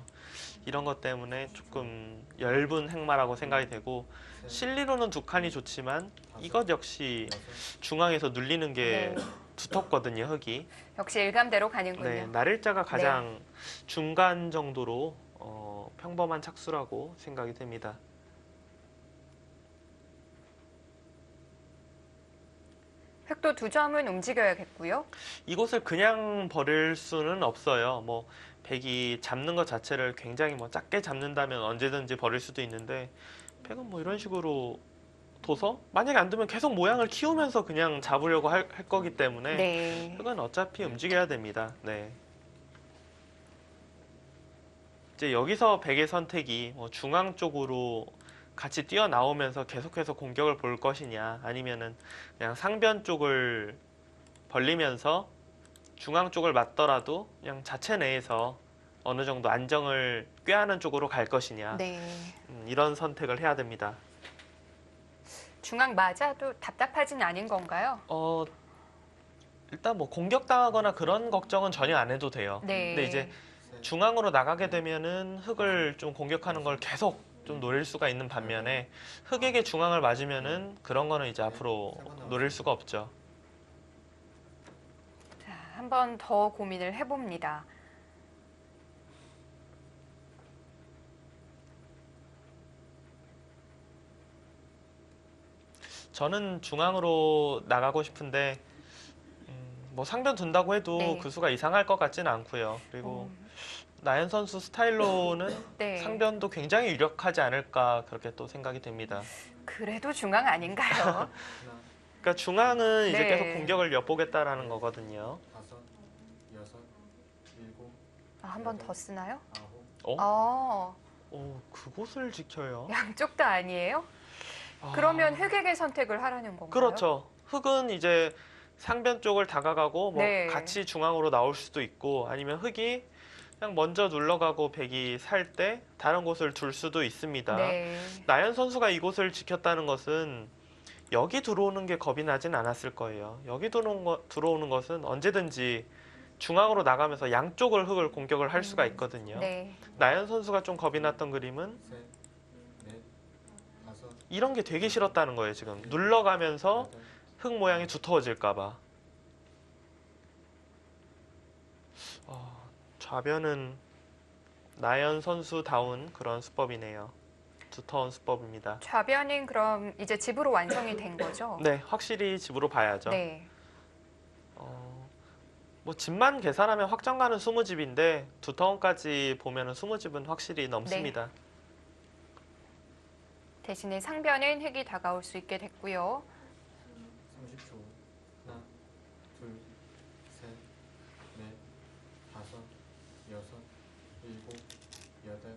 이런 것 때문에 조금 엷은 행마라고 생각이 되고 셋, 실리로는 두 칸이 좋지만 이것 역시 여섯, 중앙에서 눌리는 게 네. 두텁거든요, 흙이. 역시 일감대로 가는군요. 네, 날일자가 가장 중간 정도로 평범한 착수라고 생각이 됩니다. 획도 2점은 움직여야겠고요. 이곳을 그냥 버릴 수는 없어요. 뭐 백이 잡는 것 자체를 굉장히 뭐 작게 잡는다면 언제든지 버릴 수도 있는데 백은 뭐 이런 식으로 둬서 만약에 안 두면 계속 모양을 키우면서 그냥 잡으려고 할 거기 때문에 네. 흙은 어차피 움직여야 됩니다. 네. 이제 여기서 백의 선택이 뭐 중앙 쪽으로 같이 뛰어나오면서 계속해서 공격을 볼 것이냐 아니면은 그냥 상변 쪽을 벌리면서 중앙 쪽을 맞더라도 그냥 자체 내에서 어느 정도 안정을 꾀하는 쪽으로 갈 것이냐 네. 이런 선택을 해야 됩니다. 중앙 맞아도 답답하진 않은 건가요? 일단 뭐 공격당하거나 그런 걱정은 전혀 안 해도 돼요. 네. 근데 이제 셋, 중앙으로 나가게 되면은 흙을 좀 공격하는 걸 계속 좀 노릴 수가 있는 반면에 흙에게 중앙을 맞으면은 그런 거는 이제 앞으로 노릴 수가 없죠. 자, 한 번 더 고민을 해봅니다. 저는 중앙으로 나가고 싶은데 뭐 상변 둔다고 해도 네. 그 수가 이상할 것 같지는 않고요. 그리고 나연 선수 스타일로는 네. 상변도 굉장히 유력하지 않을까 그렇게 또 생각이 됩니다. 그래도 중앙 아닌가요? 하나, 그러니까 중앙은 이제 네. 계속 공격을 엿보겠다라는 거거든요. 다섯, 여섯, 일곱, 한 번 더 쓰나요? 아홉, 그곳을 지켜요. 양쪽도 아니에요? 아, 그러면 흑에게 선택을 하라는 건가요? 그렇죠. 흙은 이제 상변 쪽을 다가가고 뭐 네. 같이 중앙으로 나올 수도 있고 아니면 흙이 그냥 먼저 눌러가고 백이 살 때 다른 곳을 둘 수도 있습니다. 네. 나연 선수가 이곳을 지켰다는 것은 여기 들어오는 게 겁이 나진 않았을 거예요. 여기 들어오는 것은 언제든지 중앙으로 나가면서 양쪽을 흙을 공격을 할 수가 있거든요. 네. 나연 선수가 좀 겁이 났던 그림은 셋, 넷, 다섯, 이런 게 되게 싫었다는 거예요. 지금 눌러가면서 여덟, 흙 모양이 두터워질까봐. 좌변은 나연 선수다운 그런 수법이네요. 두터운 수법입니다. 좌변은 그럼 이제 집으로 완성이 된 거죠? 네, 확실히 집으로 봐야죠. 네. 뭐 집만 계산하면 확정 가는 20집인데 두터운까지 보면은 20집은 확실히 넘습니다. 대신에 상변은 흑이 다가올 수 있게 됐고요. 30초. 하나, 둘, 셋, 넷, 다섯, 여섯, 일곱, 여덟.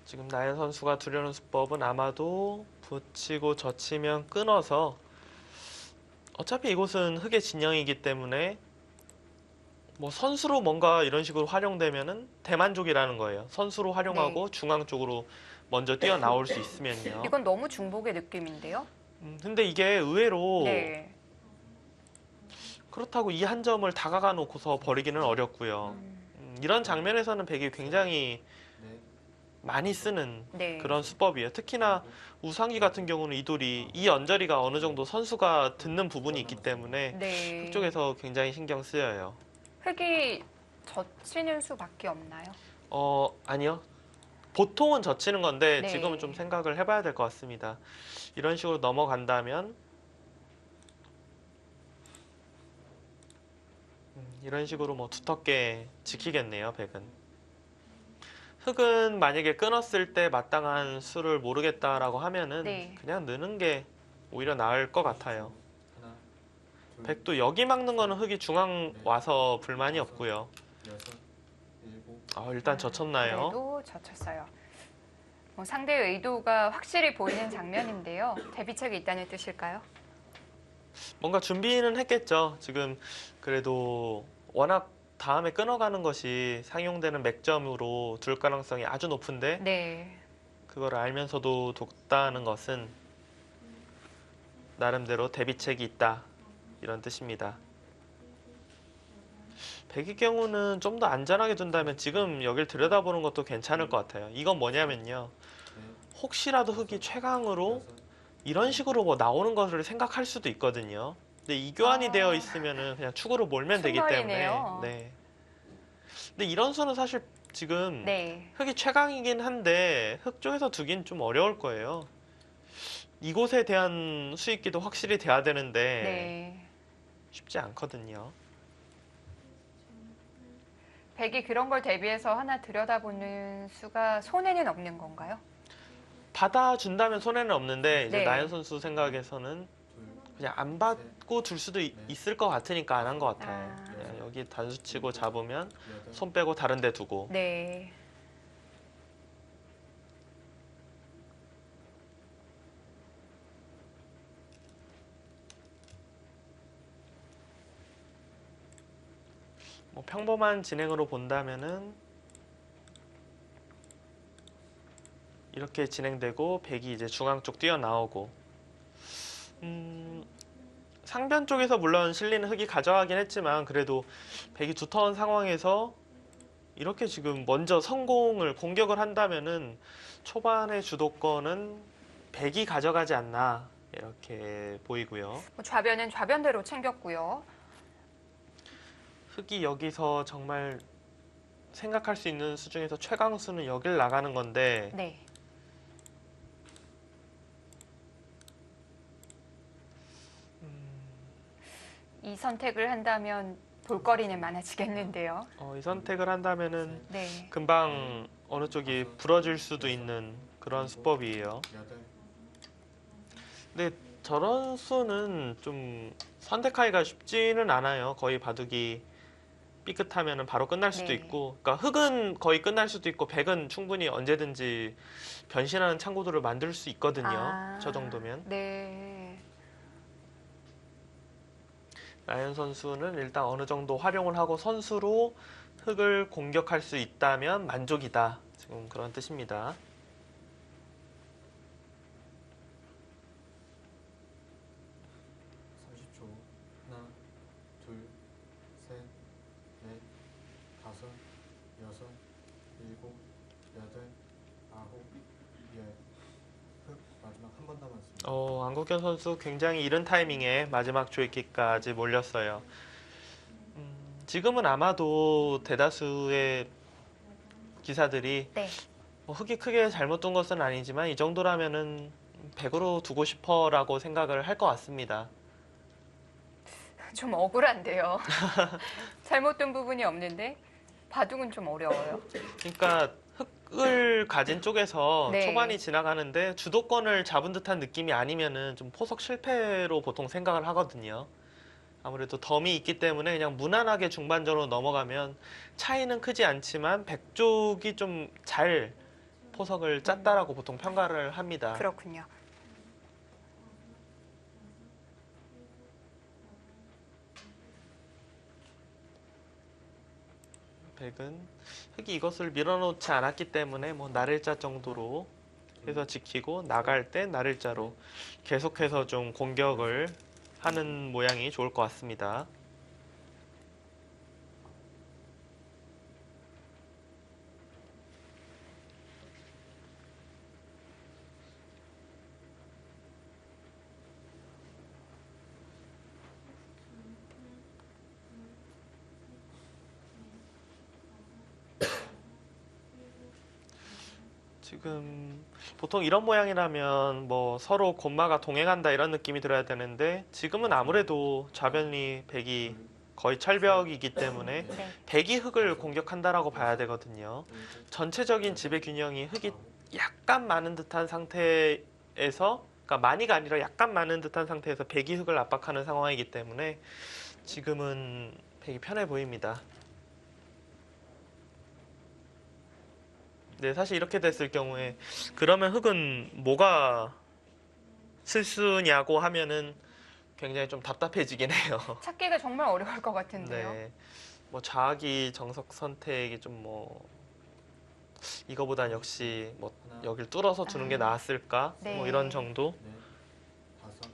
지금 나연 선수가 두려는 수법은 아마도 붙이고 젖히면 끊어서 어차피 이곳은 흙의 진영이기 때문에 뭐 선수로 뭔가 이런 식으로 활용되면은 대만족이라는 거예요. 선수로 활용하고 중앙 쪽으로 먼저 뛰어나올 수 있으면요. 이건 너무 중복의 느낌인데요? 근데 이게 의외로 네. 그렇다고 이 한 점을 다가가 놓고서 버리기는 어렵고요. 이런 장면에서는 백이 굉장히 넷, 많이 쓰는 네. 그런 수법이에요. 특히나 우상기 같은 경우는 이 돌이 이 언저리가 어느 정도 선수가 듣는 부분이 있기 때문에 네. 그쪽에서 굉장히 신경 쓰여요. 흑이 젖히는 수밖에 없나요? 아니요. 보통은 젖히는 건데 네. 지금은 좀 생각을 해봐야 될 것 같습니다. 이런 식으로 넘어간다면 이런 식으로 뭐 두텁게 지키겠네요, 백은. 흙은 만약에 끊었을 때 마땅한 수를 모르겠다라고 하면은 네. 그냥 넣는 게 오히려 나을 것 같아요. 하나, 둘, 백도 여기 막는 거는 흙이 중앙 와서 불만이 없고요. 여섯, 일곱, 일단 젖혔나요? 그래도 젖혔어요. 상대의 의도가 확실히 보이는 장면인데요. 대비책이 있다는 뜻일까요? 뭔가 준비는 했겠죠. 지금 그래도 워낙 다음에 끊어가는 것이 상용되는 맥점으로 둘 가능성이 아주 높은데 네. 그걸 알면서도 돕다는 것은 나름대로 대비책이 있다 이런 뜻입니다. 백의 경우는 좀 더 안전하게 둔다면 지금 여길 들여다보는 것도 괜찮을 것 같아요. 이건 뭐냐면요. 혹시라도 흑이 최강으로 이런 식으로 뭐 나오는 것을 생각할 수도 있거든요. 근데 이교환이 되어 있으면은 그냥 축으로 몰면 되기 때문에. 충돌이네요. 네. 근데 이런 수는 사실 지금 네. 흑이 최강이긴 한데 흑 쪽에서 두긴 좀 어려울 거예요. 이곳에 대한 수익기도 확실히 돼야 되는데 네. 쉽지 않거든요. 백이 그런 걸 대비해서 하나 들여다보는 수가 손해는 없는 건가요? 받아준다면 손해는 없는데 이제 네. 나연 선수 생각에서는 그냥 안 받고 둘 수도 있을 것 같으니까 안 한 것 같아요. 아. 그냥 여기 단수치고 잡으면 손 빼고 다른 데 두고. 네. 뭐 평범한 진행으로 본다면은 이렇게 진행되고 백이 이제 중앙 쪽 뛰어나오고 상변 쪽에서 물론 실리는 흑이 가져가긴 했지만 그래도 백이 두터운 상황에서 이렇게 지금 먼저 성공을 공격을 한다면은 초반의 주도권은 백이 가져가지 않나 이렇게 보이고요. 뭐 좌변은 좌변대로 챙겼고요. 흑이 여기서 정말 생각할 수 있는 수 중에서 최강수는 여길 나가는 건데 네. 이 선택을 한다면 볼거리는 많아지겠는데요. 이 선택을 한다면은 네. 금방 어느 쪽이 부러질 수도 있는 그런 수법이에요. 근데 저런 수는 좀 선택하기가 쉽지는 않아요. 거의 바둑이 삐끗하면 바로 끝날 수도 네. 있고, 그러니까 흑은 거의 끝날 수도 있고, 백은 충분히 언제든지 변신하는 창구들을 만들 수 있거든요. 저 정도면. 네. 나연 선수는 일단 어느 정도 활용을 하고 선수로 흑을 공격할 수 있다면 만족이다. 지금 그런 뜻입니다. 하나, 둘, 셋, 넷, 다섯, 여섯, 일곱, 여덟, 아홉, 열. 흑 마지막 한 번 남았습니다. 안국현 선수 굉장히 이른 타이밍에 마지막 조이킥까지 몰렸어요. 지금은 아마도 대다수의 기사들이 네. 흑이 크게 잘못 둔 것은 아니지만 이 정도라면은 100으로 두고 싶어라고 생각을 할 것 같습니다. 좀 억울한데요. 잘못 둔 부분이 없는데 바둑은 좀 어려워요. 그러니까 흑을 가진 쪽에서 네. 초반이 지나가는데 주도권을 잡은 듯한 느낌이 아니면은 좀 포석 실패로 보통 생각을 하거든요. 아무래도 덤이 있기 때문에 그냥 무난하게 중반전으로 넘어가면 차이는 크지 않지만 백 쪽이 좀 잘 포석을 짰다라고 보통 평가를 합니다. 그렇군요. 백은 흑이 이것을 밀어놓지 않았기 때문에 뭐 날일자 정도로 해서 지키고 나갈 때 날일자로 계속해서 좀 공격을 하는 모양이 좋을 것 같습니다. 지금 보통 이런 모양이라면 뭐 서로 곤마가 동행한다 이런 느낌이 들어야 되는데 지금은 아무래도 좌변이 백이 거의 철벽이기 때문에 네. 백이 흑을 공격한다라고 봐야 되거든요. 전체적인 지배 균형이 흑이 약간 많은 듯한 상태에서, 그러니까 많이가 아니라 약간 많은 듯한 상태에서 백이 흑을 압박하는 상황이기 때문에 지금은 백이 편해 보입니다. 네, 사실 이렇게 됐을 경우에 그러면 흑은 뭐가 실수냐고 하면은 굉장히 좀 답답해지긴 해요. 찾기가 정말 어려울 것 같은데요. 네. 뭐 자아기 정석 선택이 좀 뭐 이거보단 역시 뭐 하나, 여길 뚫어서 두는 게 나았을까? 네. 뭐 이런 정도. 넷, 다섯,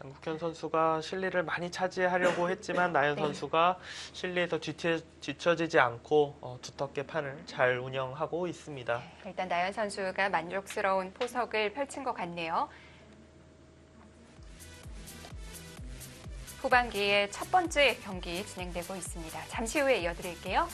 안국현 선수가 실리를 많이 차지하려고 했지만 나연 네. 선수가 실리에서 뒤처지지 않고 두텁게 판을 잘 운영하고 있습니다. 일단 나연 선수가 만족스러운 포석을 펼친 것 같네요. 후반기의 첫 번째 경기 진행되고 있습니다. 잠시 후에 이어드릴게요.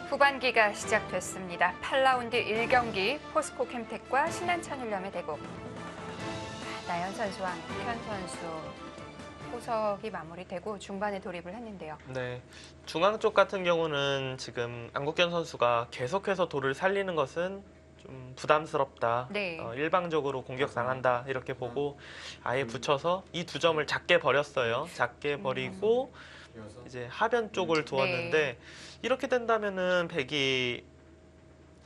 후반기가 시작됐습니다. 8라운드 1경기 포스코 캠텍과 신한천일염의 대국. 나연 선수와 안국현 선수 포석이 마무리되고 중반에 돌입을 했는데요. 네, 중앙 쪽 같은 경우는 지금 안국현 선수가 계속해서 돌을 살리는 것은 좀 부담스럽다. 네. 일방적으로 공격 당한다 이렇게 보고 아예 붙여서 이 두 점을 작게 버렸어요. 작게 버리고 여섯, 이제 하변 쪽을 두었는데 이렇게 된다면은 백이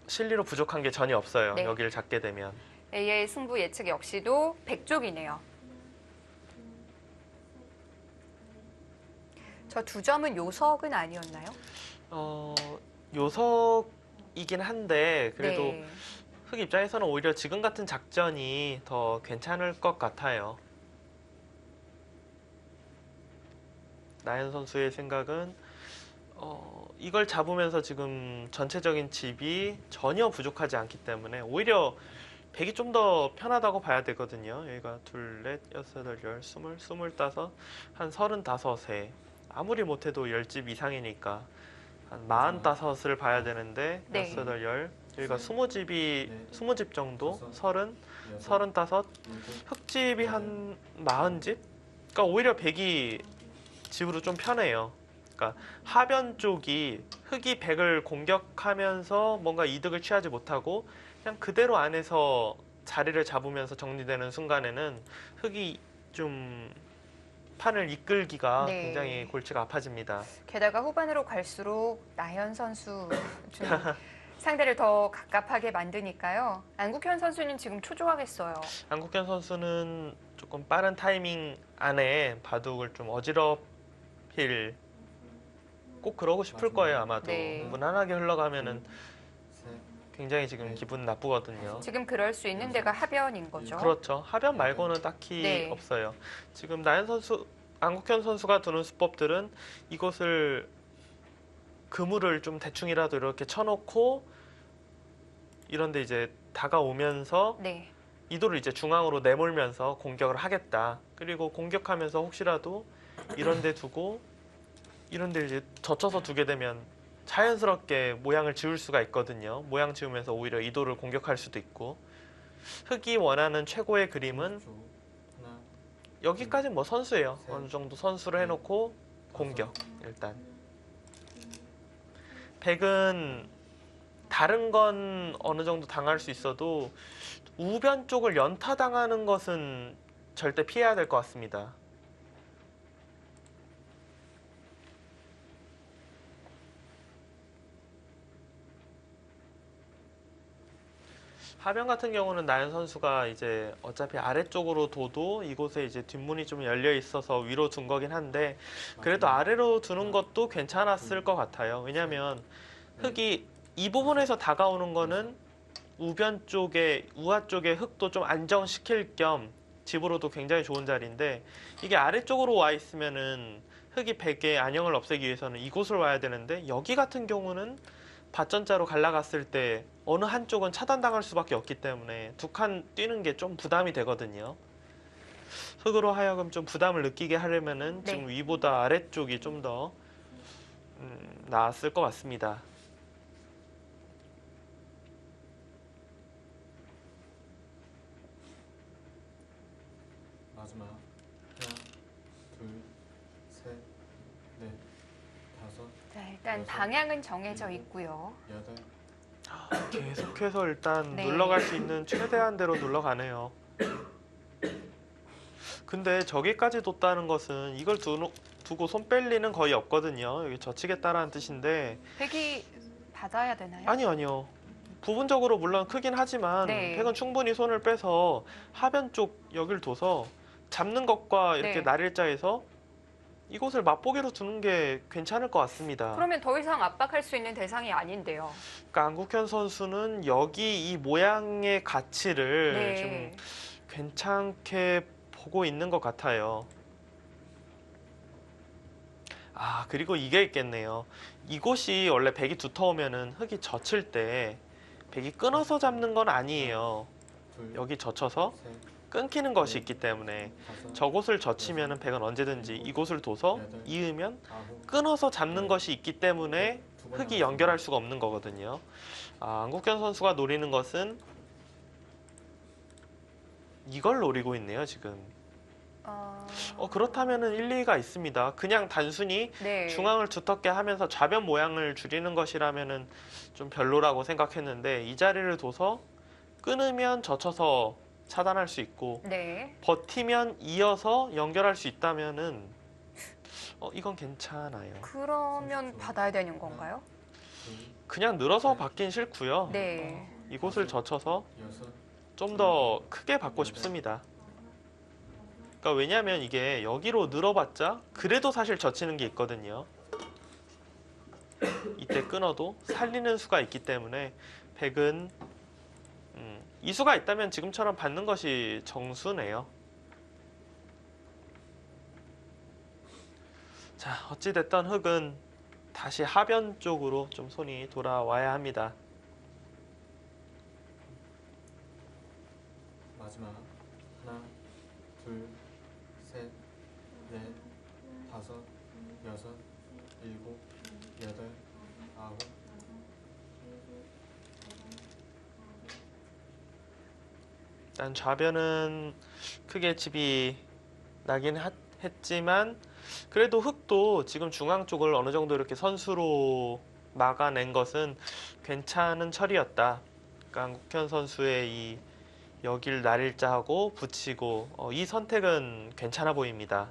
실리로 부족한 게 전혀 없어요. 네. 여기를 잡게 되면. A의 승부 예측 역시도 100쪽이네요. 저 두 점은 요석은 아니었나요? 요석이긴 한데 그래도 네. 흑 입장에서는 오히려 지금 같은 작전이 더 괜찮을 것 같아요. 나연 선수의 생각은 이걸 잡으면서 지금 전체적인 집이 전혀 부족하지 않기 때문에 오히려 백이 좀 더 편하다고 봐야 되거든요. 여기가 둘, 넷, 여섯, 여덟, 열, 스물, 스물다섯, 한 35세. 아무리 못해도 10집 이상이니까 한 45을 봐야 되는데 네. 여섯, 여덟, 열. 여기가 20집이 20집 정도, 서른, 여섯, 서른다섯, 일곱, 흑집이 한 40집? 그러니까 오히려 백이 집으로 좀 편해요. 그러니까 하변 쪽이 흑이 백을 공격하면서 뭔가 이득을 취하지 못하고 그냥 그대로 안에서 자리를 잡으면서 정리되는 순간에는 흑이 좀 판을 이끌기가 네. 굉장히 골치가 아파집니다. 게다가 후반으로 갈수록 나연 선수 좀 상대를 더 갑갑하게 만드니까요. 안국현 선수는 지금 초조하겠어요. 안국현 선수는 조금 빠른 타이밍 안에 바둑을 좀 어지럽힐 꼭 그러고 싶을 거예요 아마도. 네. 무난하게 흘러가면은 셋, 굉장히 지금 기분 나쁘거든요. 지금 그럴 수 있는 데가 하변인 거죠. 그렇죠. 하변 말고는 딱히 네. 없어요. 지금 나연 선수, 안국현 선수가 두는 수법들은 이것을 그물을 좀 대충이라도 이렇게 쳐놓고 이런데 이제 다가오면서 네. 이도를 이제 중앙으로 내몰면서 공격을 하겠다. 그리고 공격하면서 혹시라도 이런데 두고 이런데 이제 젖혀서 두게 되면 자연스럽게 모양을 지울 수가 있거든요. 모양 지우면서 오히려 이도를 공격할 수도 있고. 흑이 원하는 최고의 그림은 초, 하나, 여기까지 뭐 선수예요. 셋, 어느 정도 선수를 해놓고 공격 일단. 백은 다른 건 어느 정도 당할 수 있어도 우변 쪽을 연타당하는 것은 절대 피해야 될 것 같습니다. 하변 같은 경우는 나연 선수가 이제 어차피 아래쪽으로 둬도 이곳에 이제 뒷문이 좀 열려 있어서 위로 둔 거긴 한데 그래도 아래로 두는 것도 괜찮았을 것 같아요. 왜냐면 흑이 이 부분에서 다가오는 거는 우변 쪽에 우하 쪽에 흑도 좀 안정시킬 겸 집으로도 굉장히 좋은 자리인데 이게 아래쪽으로 와 있으면은 흑이 백의 안형을 없애기 위해서는 이곳을 와야 되는데 여기 같은 경우는 밭전자로 갈라갔을 때 어느 한쪽은 차단당할 수밖에 없기 때문에 두 칸 뛰는 게 좀 부담이 되거든요. 흑으로 하여금 좀 부담을 느끼게 하려면은 네. 지금 위보다 아래쪽이 좀 더 나았을 것 같습니다. 마지막 하나, 둘, 셋, 넷, 다섯, 자, 일단 방향은 정해져 있고요. 여덟, 계속해서 일단 네. 눌러갈 수 있는 최대한대로 눌러가네요. 근데 저기까지 뒀다는 것은 이걸 두고 손 뺄 리는 거의 없거든요. 여기 젖히겠다라는 뜻인데 백이 받아야 되나요? 아니요. 부분적으로 물론 크긴 하지만 네. 백은 충분히 손을 빼서 하변 쪽 여길 둬서 잡는 것과 이렇게 네. 날일자에서 이곳을 맛보기로 두는 게 괜찮을 것 같습니다. 그러면 더 이상 압박할 수 있는 대상이 아닌데요. 그러니까 안국현 선수는 여기 이 모양의 가치를 네. 좀 괜찮게 보고 있는 것 같아요. 아, 그리고 이게 있겠네요. 이곳이 원래 백이 두터우면은 흙이 젖힐 때 백이 끊어서 잡는 건 아니에요. 둘, 여기 젖혀서 셋, 끊기는 것이 있기 때문에 다섯, 저곳을 젖히면은 백은 언제든지 이곳을 둬서 이으면 아홉, 끊어서 잡는 것이 있기 때문에 두번 흙이 남았습니다. 연결할 수가 없는 거거든요. 아, 안국현 선수가 노리는 것은 이걸 노리고 있네요, 지금. 그렇다면은 일리가 있습니다. 그냥 단순히 네. 중앙을 두텁게 하면서 좌변 모양을 줄이는 것이라면은 좀 별로라고 생각했는데 이 자리를 둬서 끊으면 젖혀서 차단할 수 있고 네. 버티면 이어서 연결할 수 있다면은 이건 괜찮아요. 그러면 받아야 되는 건가요? 둘, 그냥 늘어서 받긴 싫고요. 네. 이곳을 젖혀서 여섯, 좀 더 크게 받고 싶습니다. 그러니까 왜냐하면 이게 여기로 늘어봤자 그래도 사실 젖히는 게 있거든요. 이때 끊어도 살리는 수가 있기 때문에 백은 이 수가 있다면 지금처럼 받는 것이 정수네요. 자, 어찌됐든 흙은 다시 하변 쪽으로 좀 손이 돌아와야 합니다. 마지막 하나, 둘, 셋, 넷, 다섯, 여섯, 일곱, 여덟, 아홉. 일단 좌변은 크게 칩이 나긴 했지만 그래도 흙도 지금 중앙 쪽을 어느 정도 이렇게 선수로 막아낸 것은 괜찮은 처리였다. 그러니까 안국현 선수의 이 여길 날일자하고 붙이고 이 선택은 괜찮아 보입니다.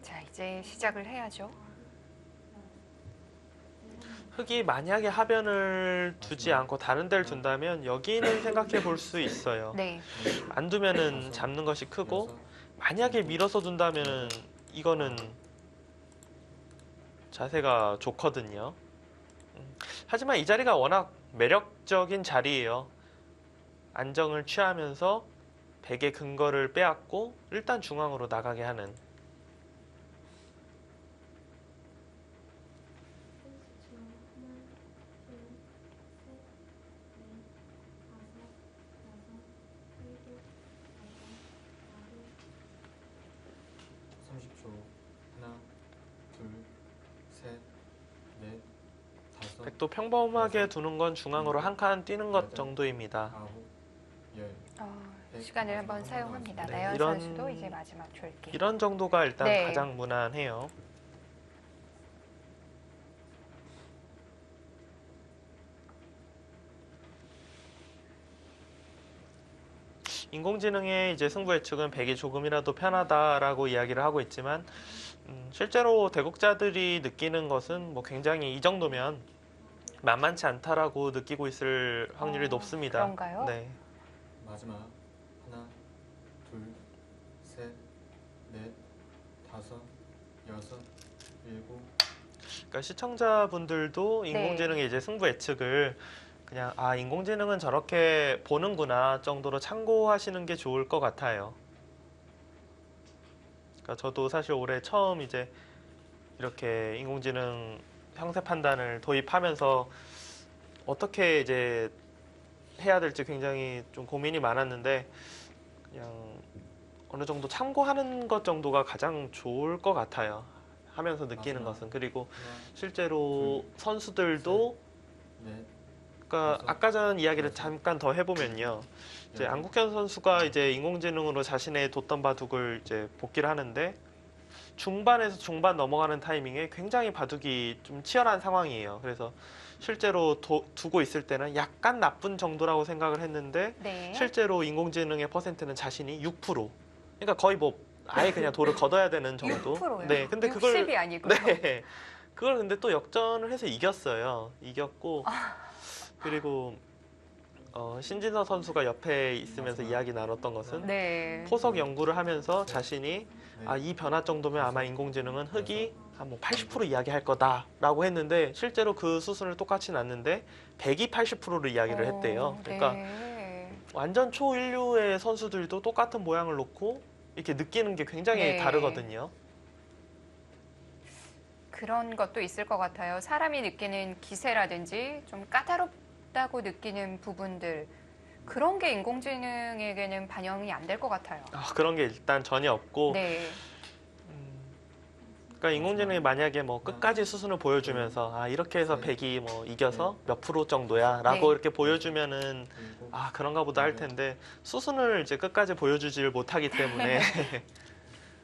자, 이제 시작을 해야죠. 흙이 만약에 하변을 두지 않고 다른 데를 둔다면 여기는 생각해 볼 수 있어요. 네. 안 두면은 잡는 것이 크고 여섯, 만약에 밀어서 둔다면은 이거는 자세가 좋거든요. 하지만 이 자리가 워낙 매력적인 자리예요. 안정을 취하면서 백의 근거를 빼앗고 일단 중앙으로 나가게 하는. 하나, 둘, 셋, 넷, 다섯, 백도 평범하게 두는 건 중앙으로 한 칸 뛰는 것 정도입니다. 아홉, 열. 시간을 한번 사용합니다. 네, 나연 이런- 선수도 이제 마지막 줄기. 이런 정도가 일단 네. 가장 무난해요. 인공지능의 이제 승부 예측은 백이 조금이라도 편하다라고 이야기를 하고 있지만 실제로 대국자들이 느끼는 것은 뭐 굉장히 이 정도면 만만치 않다라고 느끼고 있을 확률이 높습니다. 그런가요? 네. 마지막 하나, 둘, 셋, 넷, 다섯, 여섯, 일곱. 그러니까 시청자분들도 인공지능의 이제 승부 예측을 그냥 인공지능은 저렇게 보는구나 정도로 참고하시는 게 좋을 것 같아요. 그러니까 저도 사실 올해 처음 이제 이렇게 인공지능 형세 판단을 도입하면서 어떻게 이제 해야 될지 굉장히 좀 고민이 많았는데 그냥 어느 정도 참고하는 것 정도가 가장 좋을 것 같아요. 하면서 느끼는 맞아요. 것은. 그리고 하나, 실제로 선수들도 넷, 그러니까 아까 전 이야기를 잠깐 더 해보면요. 이제 안국현 선수가 이제 인공지능으로 자신의 뒀던 바둑을 이제 복기를 하는데 중반에서 중반 넘어가는 타이밍에 굉장히 바둑이 좀 치열한 상황이에요. 그래서 실제로 두고 있을 때는 약간 나쁜 정도라고 생각을 했는데 네. 실제로 인공지능의 퍼센트는 자신이 6%. 그러니까 거의 뭐 아예 그냥 돌을 걷어야 되는 정도. 6%요? 네, 근데 60이 아니고요. 네, 그걸 근데 또 역전을 해서 이겼어요. 이겼고 그리고 신진서 선수가 옆에 있으면서 이야기 나눴던 것은 네. 포석 연구를 하면서 자신이 이 변화 정도면 아마 인공지능은 흙이 한 뭐 80% 이야기할 거다라고 했는데 실제로 그 수순을 똑같이 났는데 100이 80%를 이야기를 했대요. 그러니까 네. 완전 초인류의 선수들도 똑같은 모양을 놓고 이렇게 느끼는 게 굉장히 네. 다르거든요. 그런 것도 있을 것 같아요. 사람이 느끼는 기세라든지 좀 까다롭다고 느끼는 부분들 그런 게 인공지능에게는 반영이 안 될 것 같아요. 그런 게 일단 전혀 없고 네. 그러니까 인공지능이 만약에 뭐 끝까지 수순을 보여주면서 이렇게 해서 100이 뭐 이겨서 몇 프로 정도야 라고 네. 이렇게 보여주면은 그런가 보다 할 텐데 수순을 이제 끝까지 보여주질 못하기 때문에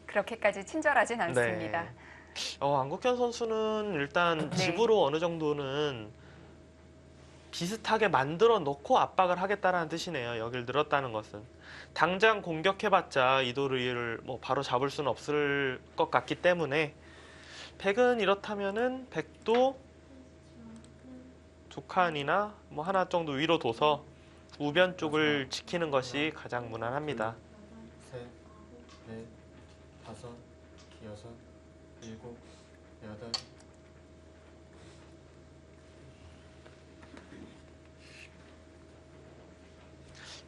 그렇게까지 친절하진 않습니다. 네. 안국현 선수는 일단 네. 집으로 어느 정도는 비슷하게 만들어 놓고 압박을 하겠다라는 뜻이네요. 여길 늘었다는 것은. 당장 공격해봤자 이도르이를 뭐 바로 잡을 수는 없을 것 같기 때문에 백은 이렇다면은 백도 두 칸이나 뭐 하나 정도 위로 둬서 우변 쪽을 지키는 것이 가장 무난합니다. 셋, 넷, 다섯, 여섯, 일곱, 여덟.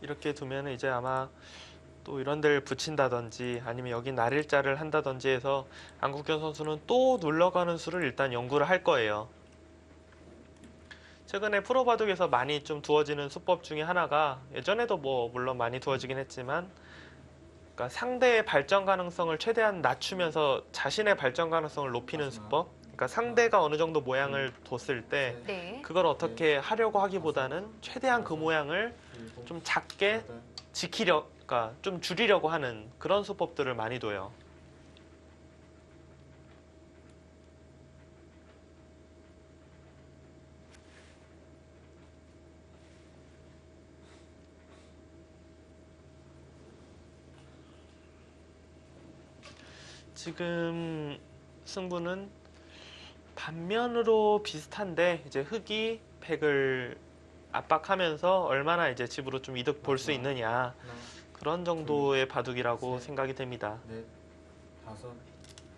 이렇게 두면 이제 아마 또 이런 데를 붙인다든지 아니면 여기 날일자를 한다든지 해서 안국현 선수는 또 눌러가는 수를 일단 연구를 할 거예요. 최근에 프로바둑에서 많이 좀 두어지는 수법 중에 하나가 예전에도 뭐 물론 많이 두어지긴 했지만 그러니까 상대의 발전 가능성을 최대한 낮추면서 자신의 발전 가능성을 높이는 수법. 그러니까 상대가 어느 정도 모양을 뒀을 때 네. 그걸 어떻게 하려고 하기보다는 최대한 그 모양을 좀 작게 그러니까 좀 줄이려고 하는 그런 수법들을 많이 둬요. 지금 승부는 반면으로 비슷한데 이제 흑이 백을 압박하면서 얼마나 이제 집으로 좀 이득 볼 수 있느냐 하나, 그런 정도의 바둑이라고 생각이 됩니다. 넷, 다섯,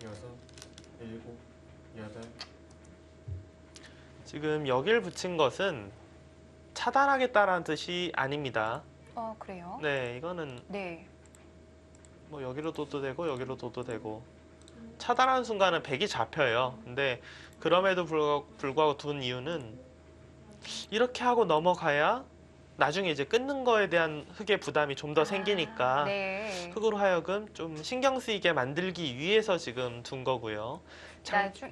여섯, 일곱, 여덟. 지금 여길 붙인 것은 차단하겠다라는 뜻이 아닙니다. 그래요? 네, 이거는 네. 뭐 여기로 둬도 되고 여기로 둬도 되고 차단하는 순간은 백이 잡혀요. 근데 그럼에도 불구하고 둔 이유는 이렇게 하고 넘어가야 나중에 이제 끊는 거에 대한 흑의 부담이 좀 더 생기니까 네. 흑으로 하여금 좀 신경 쓰이게 만들기 위해서 지금 둔 거고요.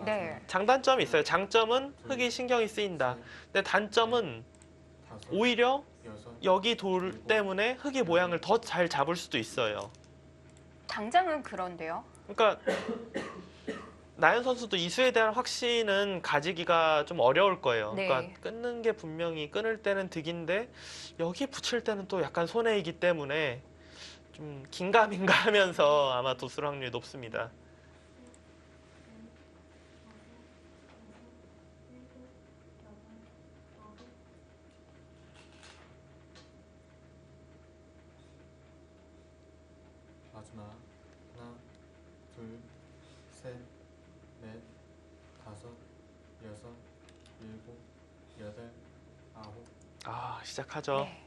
네. 장단점이 있어요. 장점은 흑이 신경이 쓰인다. 근데 단점은 다섯, 오히려 여섯, 여기 돌 때문에 흑의 모양을 더 잘 잡을 수도 있어요. 당장은 그런데요. 그러니까 나연 선수도 이수에 대한 확신은 가지기가 좀 어려울 거예요. 네. 그러니까 끊는 게 분명히 끊을 때는 득인데 여기 붙일 때는 또 약간 손해이기 때문에 좀 긴가민가 하면서 아마 도술 확률이 높습니다. 마지막. 하나, 둘, 셋, 넷, 다섯, 여섯, 일곱, 여덟, 아홉. 시작하죠. 네.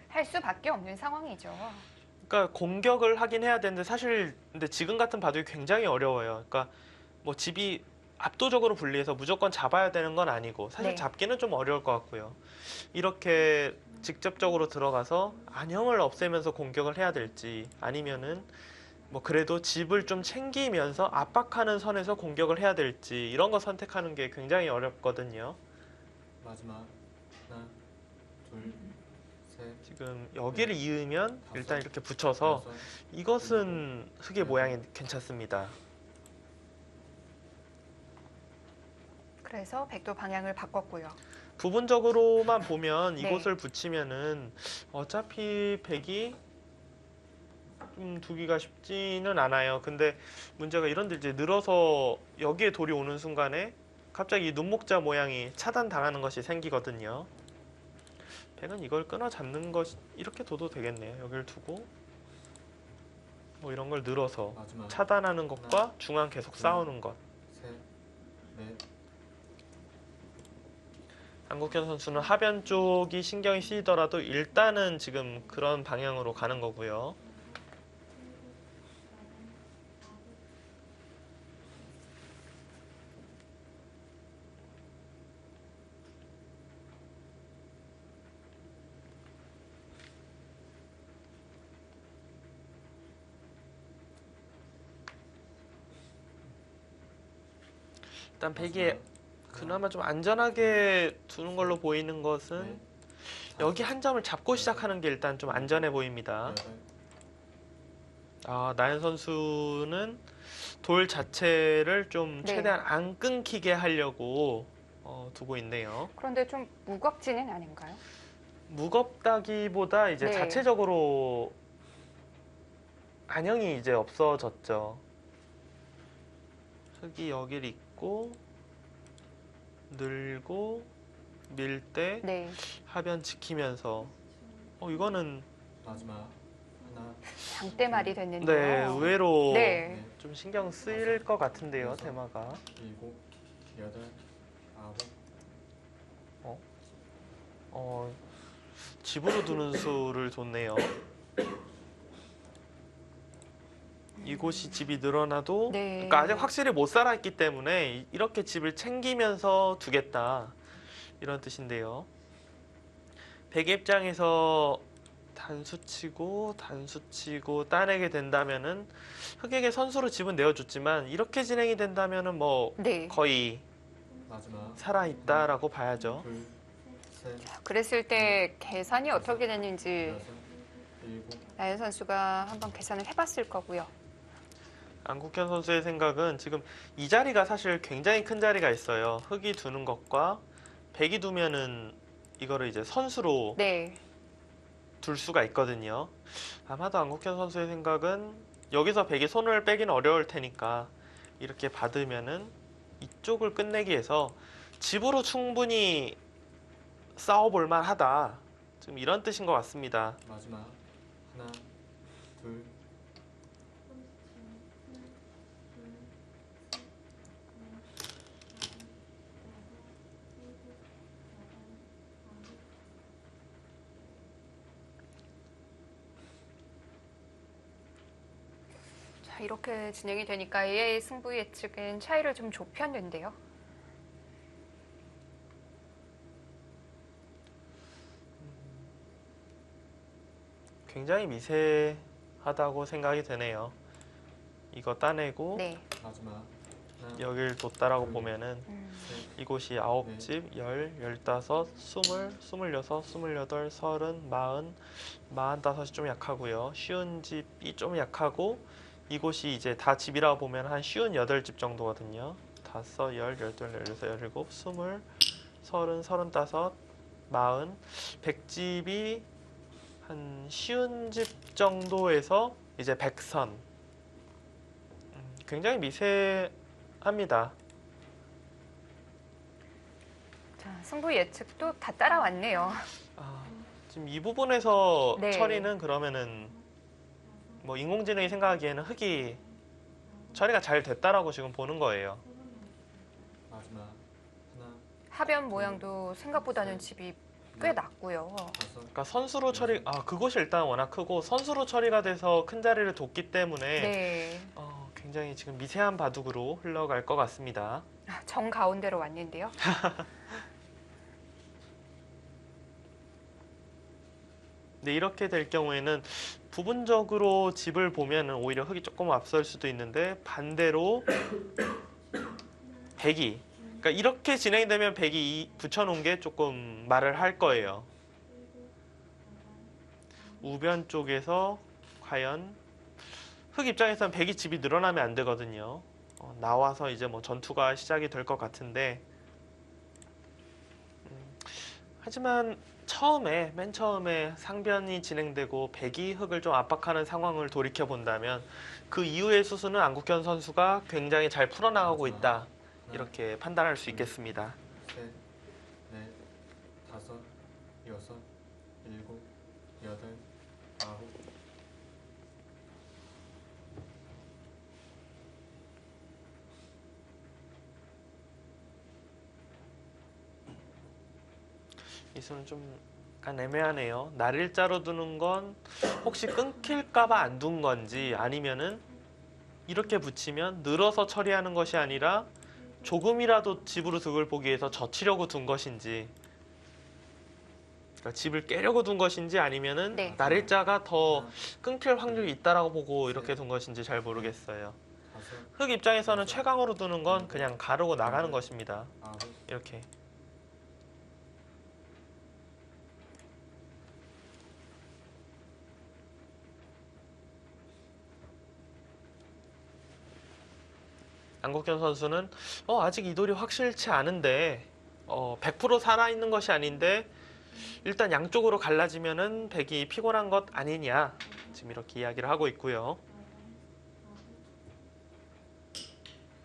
할 수밖에 없는 상황이죠. 그러니까 공격을 하긴 해야 되는데 사실 근데 지금 같은 바둑이 굉장히 어려워요. 그러니까 뭐 집이 압도적으로 불리해서 무조건 잡아야 되는 건 아니고 사실 네. 잡기는 좀 어려울 것 같고요. 이렇게 직접적으로 들어가서 안형을 없애면서 공격을 해야 될지 아니면은 뭐 그래도 집을 좀 챙기면서 압박하는 선에서 공격을 해야 될지 이런 거 선택하는 게 굉장히 어렵거든요. 마지막. 하나, 둘, 셋, 지금 여기를 이으면 다섯, 일단 이렇게 붙여서 여섯, 이것은 흙의 모양이 괜찮습니다. 그래서 백도 방향을 바꿨고요. 부분적으로만 보면 네. 이곳을 붙이면은 어차피 백이 좀 두기가 쉽지는 않아요. 근데 문제가 이런데 이제 늘어서 여기에 돌이 오는 순간에 갑자기 이 눈목자 모양이 차단당하는 것이 생기거든요. 백은 이걸 끊어 잡는 것 이렇게 둬도 되겠네요. 여기를 두고 뭐 이런 걸 늘어서 마지막 차단하는 것과 중앙 계속 싸우는 것. 셋, 넷, 안국현 선수는 하변 쪽이 신경이 쓰이더라도 일단은 지금 그런 방향으로 가는 거고요. 일단 백이 그나마 좀 안전하게 두는 걸로 보이는 것은 넷, 여기 한 점을 잡고 시작하는 게 일단 좀 안전해 보입니다. 여덟, 나연 선수는 돌 자체를 좀 네. 최대한 안 끊기게 하려고 두고 있네요. 그런데 좀 무겁지는 않은가요? 무겁다기보다 이제 네. 자체적으로 안형이 이제 없어졌죠. 흙이 여기를 있고 늘고 밀 때 네. 하변 지키면서 이거는 마지막 하나, 장대말이 네 됐는데요. 의외로 네. 넷, 좀 신경 쓰일 것 같은데요, 대마가. 일곱, 여덟, 아홉, 집으로 두는 수를 뒀네요. 이곳이 집이 늘어나도 네. 그러니까 아직 확실히 못 살아있기 때문에 이렇게 집을 챙기면서 두겠다 이런 뜻인데요. 백의 입장에서 단수치고 따내게 된다면은 흑에게 선수로 집은 내어줬지만 이렇게 진행이 된다면은 뭐 네. 거의 마지막 살아있다라고 봐야죠. 둘, 셋, 그랬을 때 계산이 어떻게 됐는지 여섯, 일곱, 나연 선수가 한번 계산을 해봤을 거고요. 안국현 선수의 생각은 지금 이 자리가 사실 굉장히 큰 자리가 있어요. 흑이 두는 것과 백이 두면은 이거를 이제 선수로 네. 둘 수가 있거든요. 아마도 안국현 선수의 생각은 여기서 백이 손을 빼기는 어려울 테니까 이렇게 받으면은 이쪽을 끝내기 위해서 집으로 충분히 싸워볼 만하다. 지금 이런 뜻인 것 같습니다. 마지막 하나, 둘, 자, 이렇게 진행이 되니까 AI 승부 예측은 차이를 좀 좁혔는데요. 굉장히 미세하다고 생각이 되네요. 이거 따내고 네. 마지막 하나, 여길 뒀다라고 보면은 셋, 이곳이 9집, 10, 15, 20, 26, 28, 30, 40, 45이 좀 약하고요. 쉬운 집이 좀 약하고 이곳이 이제 다 집이라고 보면 한 쉬운 8집 정도거든요. 5, 10, 12, 16, 17, 20, 30, 35, 40, 100집이 한 쉬운 집 정도에서 이제 100선. 굉장히 미세합니다. 자, 승부 예측도 다 따라왔네요. 지금 이 부분에서 네. 처리는 그러면은 뭐 인공지능이 생각하기에는 흙이 처리가 잘 됐다라고 지금 보는 거예요. 마지막 하나, 하변 모양도 생각보다는 집이 꽤 낮고요. 다섯, 그러니까 선수로 처리 그곳이 일단 워낙 크고 선수로 처리가 돼서 큰 자리를 뒀기 때문에 네. 굉장히 지금 미세한 바둑으로 흘러갈 것 같습니다. 정 가운데로 왔는데요. 근데 이렇게 될 경우에는 부분적으로 집을 보면은 오히려 흙이 조금 앞설 수도 있는데 반대로 백이 그러니까 이렇게 진행되면 백이 붙여놓은 게 조금 말을 할 거예요. 우변 쪽에서 과연 흑 입장에서는 백이 집이 늘어나면 안 되거든요. 나와서 이제 뭐 전투가 시작이 될 것 같은데 하지만 맨 처음에 상변이 진행되고 백이 흑을 좀 압박하는 상황을 돌이켜 본다면 그 이후의 수순은 안국현 선수가 굉장히 잘 풀어나가고 있다. 이렇게 판단할 수 있겠습니다. 셋, 넷, 다섯, 여섯, 일곱, 여덟, 아홉. 이 수는 좀 약간 애매하네요. 날일자로 두는 건 혹시 끊길까봐 안 둔 건지 아니면은 이렇게 붙이면 늘어서 처리하는 것이 아니라 조금이라도 집으로 득을 보기 위해서 젖히려고 둔 것인지, 그러니까 집을 깨려고 둔 것인지 아니면은 네. 날일자가 더 끊길 확률이 있다라고 보고 이렇게 둔 것인지 잘 모르겠어요. 다섯, 흑 입장에서는 최강으로 두는 건 그냥 가르고 나가는 것입니다. 아홉. 이렇게. 안국현 선수는 아직 이 돌이 확실치 않은데 100% 살아있는 것이 아닌데 일단 양쪽으로 갈라지면은 백이 피곤한 것 아니냐, 지금 이렇게 이야기를 하고 있고요.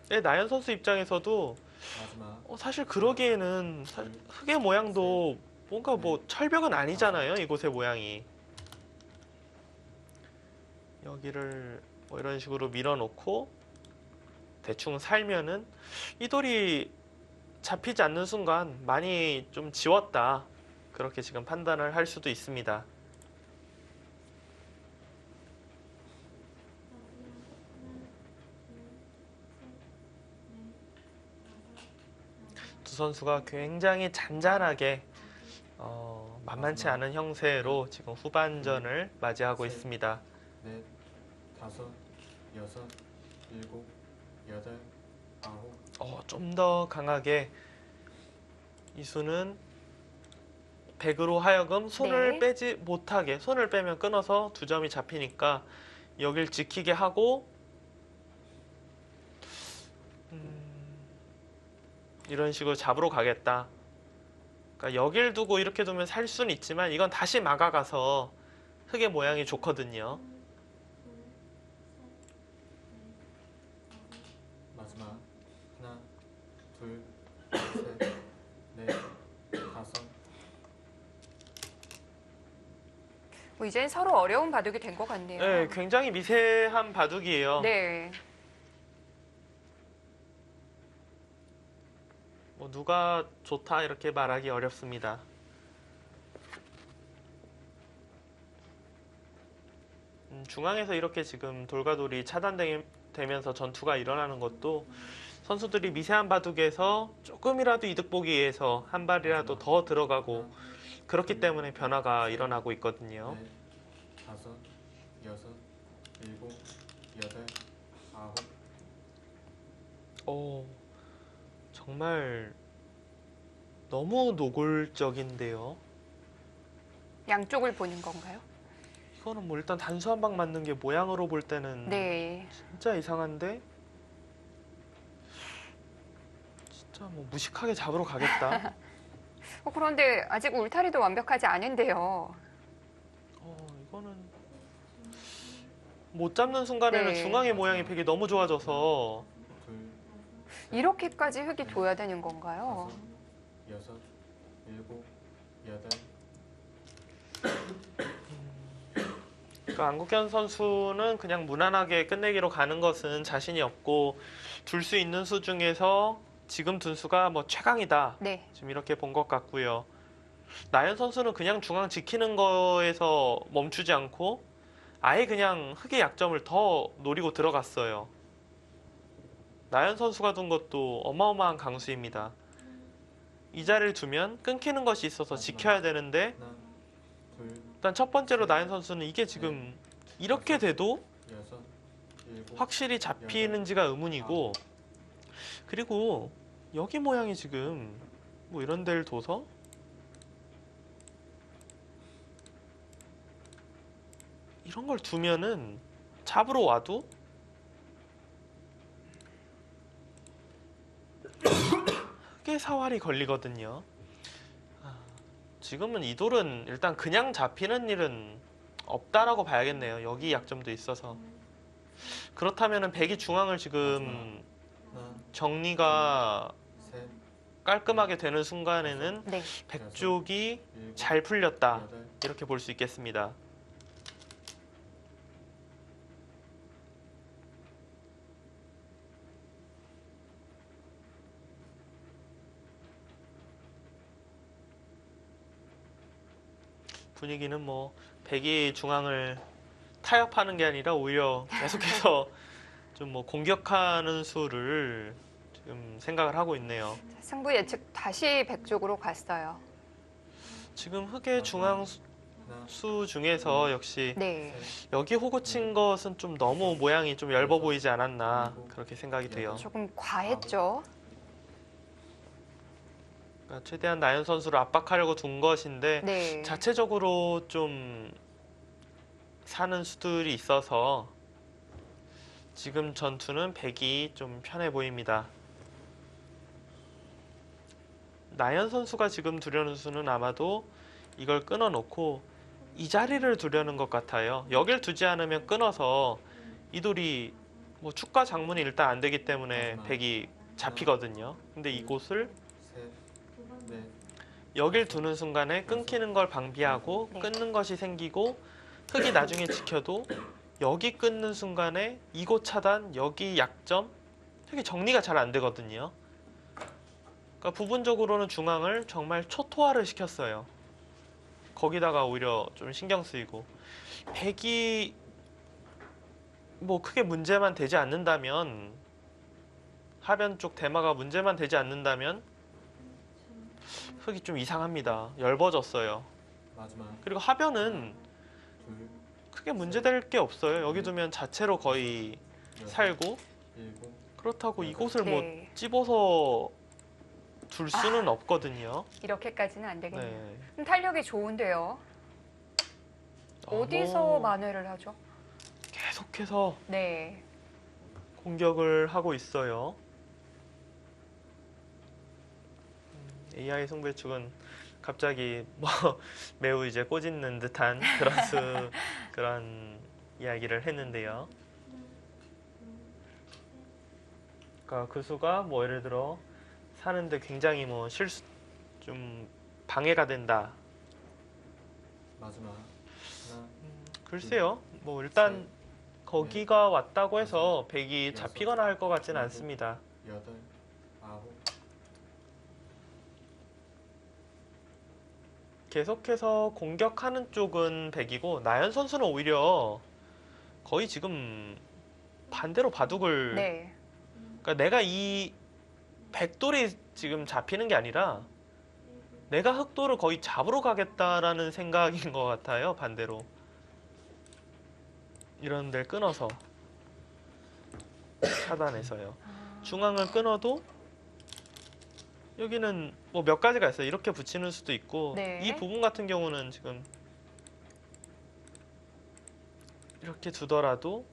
네, 나연 선수 입장에서도 마지막. 사실 그러기에는 흑의 모양도 뭔가 뭐 철벽은 아니잖아요, 이곳의 모양이. 여기를 뭐 이런 식으로 밀어놓고 대충 살면은 이 돌이 잡히지 않는 순간 많이 좀 지웠다, 그렇게 지금 판단을 할 수도 있습니다. 두 선수가 굉장히 잔잔하게 만만치 않은 형세로 지금 후반전을 맞이하고 있습니다. 넷, 다섯, 여섯, 일곱, 여덟, 아홉. 좀 더 강하게 이 수는 백으로 하여금 손을 네. 빼지 못하게, 손을 빼면 끊어서 두 점이 잡히니까 여길 지키게 하고 이런 식으로 잡으러 가겠다. 그러니까 여길 두고 이렇게 두면 살 수는 있지만 이건 다시 막아가서 흑의 모양이 좋거든요. 마지막. 하나, 둘, 셋, 넷, 다섯. 이젠 서로 어려운 바둑이 된 것 같네요. 네, 굉장히 미세한 바둑이에요. 네. 뭐 누가 좋다 이렇게 말하기 어렵습니다. 중앙에서 이렇게 지금 돌과 돌이 차단되면서 전투가 일어나는 것도 선수들이 미세한 바둑에서 조금이라도 이득 보기 위해서 한 발이라도 더 들어가고 그렇기 때문에 변화가 일어나고 있거든요. 넷, 다섯, 여섯, 일곱, 여덟, 아홉. 정말 너무 노골적인데요. 양쪽을 보는 건가요? 이거는 뭐 일단 단수 한 방 맞는 게 모양으로 볼 때는 네. 진짜 이상한데 진짜 뭐 무식하게 잡으러 가겠다. 그런데 아직 울타리도 완벽하지 않은데요. 이거는 못 잡는 순간에는 네. 중앙의 모양이 되게 너무 좋아져서 둘, 이렇게까지 흙이 둬야 되는 건가요? 다섯, 여섯, 일곱, 여덟. 그러니까 안국현 선수는 그냥 무난하게 끝내기로 가는 것은 자신이 없고 둘 수 있는 수 중에서 지금 둔 수가 뭐 최강이다. 네. 지금 이렇게 본 것 같고요. 나연 선수는 그냥 중앙 지키는 거에서 멈추지 않고 아예 그냥 흑의 약점을 더 노리고 들어갔어요. 나연 선수가 둔 것도 어마어마한 강수입니다. 이 자리를 두면 끊기는 것이 있어서 지켜야 되는데 하나, 둘, 일단 첫 번째로 나연 선수는 이게 지금 이렇게 돼도 여섯, 일곱. 확실히 잡히는지가 의문이고, 그리고 여기 모양이 지금 뭐 이런 데를 둬서 이런 걸 두면은 잡으러 와도 흑의 사활이 걸리거든요. 지금은 이 돌은 일단 그냥 잡히는 일은 없다라고 봐야겠네요. 여기 약점도 있어서. 그렇다면은 백이 중앙을 지금 하나, 정리가 셋, 깔끔하게 되는 순간에는 네. 백 쪽이 일곱, 잘 풀렸다. 여덟, 이렇게 볼 수 있겠습니다. 분위기는 뭐 백이 중앙을 타협하는 게 아니라 오히려 계속해서 좀 뭐 공격하는 수를 지금 생각을 하고 있네요. 승부 예측 다시 백 쪽으로 갔어요. 지금 흑의 중앙 하나, 수 중에서 역시 네. 셋, 여기 호구 친 것은 좀 너무 모양이 좀 얇아 보이지 않았나 그렇게 생각이 돼요. 조금 과했죠. 그러니까 최대한 나연 선수를 압박하려고 둔 것인데 네. 자체적으로 좀 사는 수들이 있어서 지금 전투는 백이 좀 편해 보입니다. 나연 선수가 지금 두려는 수는 아마도 이걸 끊어놓고 이 자리를 두려는 것 같아요. 여길 두지 않으면 끊어서 이 돌이 뭐 축과 장문이 일단 안 되기 때문에 백이 잡히거든요. 근데 이곳을 셋, 넷, 여길 두는 순간에 끊기는 걸 방비하고 네. 끊는 것이 생기고 흑이 나중에 지켜도 여기 끊는 순간에 이곳 차단, 여기 약점, 흑이 정리가 잘 안 되거든요. 그러니까 부분적으로는 중앙을 정말 초토화를 시켰어요. 거기다가 오히려 좀 신경 쓰이고 백이 뭐 크게 문제만 되지 않는다면 하변 쪽 대마가 문제만 되지 않는다면 흑이 좀 이상합니다. 엷어졌어요. 마지막 그리고 하변은 둘, 크게 문제될 게 없어요. 여기 두면 자체로 거의 여섯, 살고 일곱, 그렇다고 이곳을 뭐 네. 찝어서 둘 수는 없거든요. 이렇게까지는 안 되겠네요. 네. 탄력이 좋은데요. 어디서 뭐 만회를 하죠? 계속해서 네. 공격을 하고 있어요. AI 승부의 축은 갑자기 뭐 매우 이제 꼬집는 듯한 그런 이야기를 했는데요. 그러니까 그 수가 뭐 예를 들어 사는데 굉장히 뭐 실수 좀 방해가 된다. 마지막 하나, 글쎄요. 뭐 일단 거기가 왔다고 해서 백이 잡히거나 할 것 같지는 않습니다. 여덟, 아홉, 계속해서 공격하는 쪽은 백이고 나연 선수는 오히려 거의 지금 반대로 바둑을 네. 그러니까 내가 이 백돌이 지금 잡히는 게 아니라 내가 흑돌을 거의 잡으러 가겠다라는 생각인 것 같아요. 반대로 이런 데를 끊어서 차단해서요. 중앙을 끊어도 여기는 뭐 몇 가지가 있어요. 이렇게 붙이는 수도 있고 네. 이 부분 같은 경우는 지금 이렇게 두더라도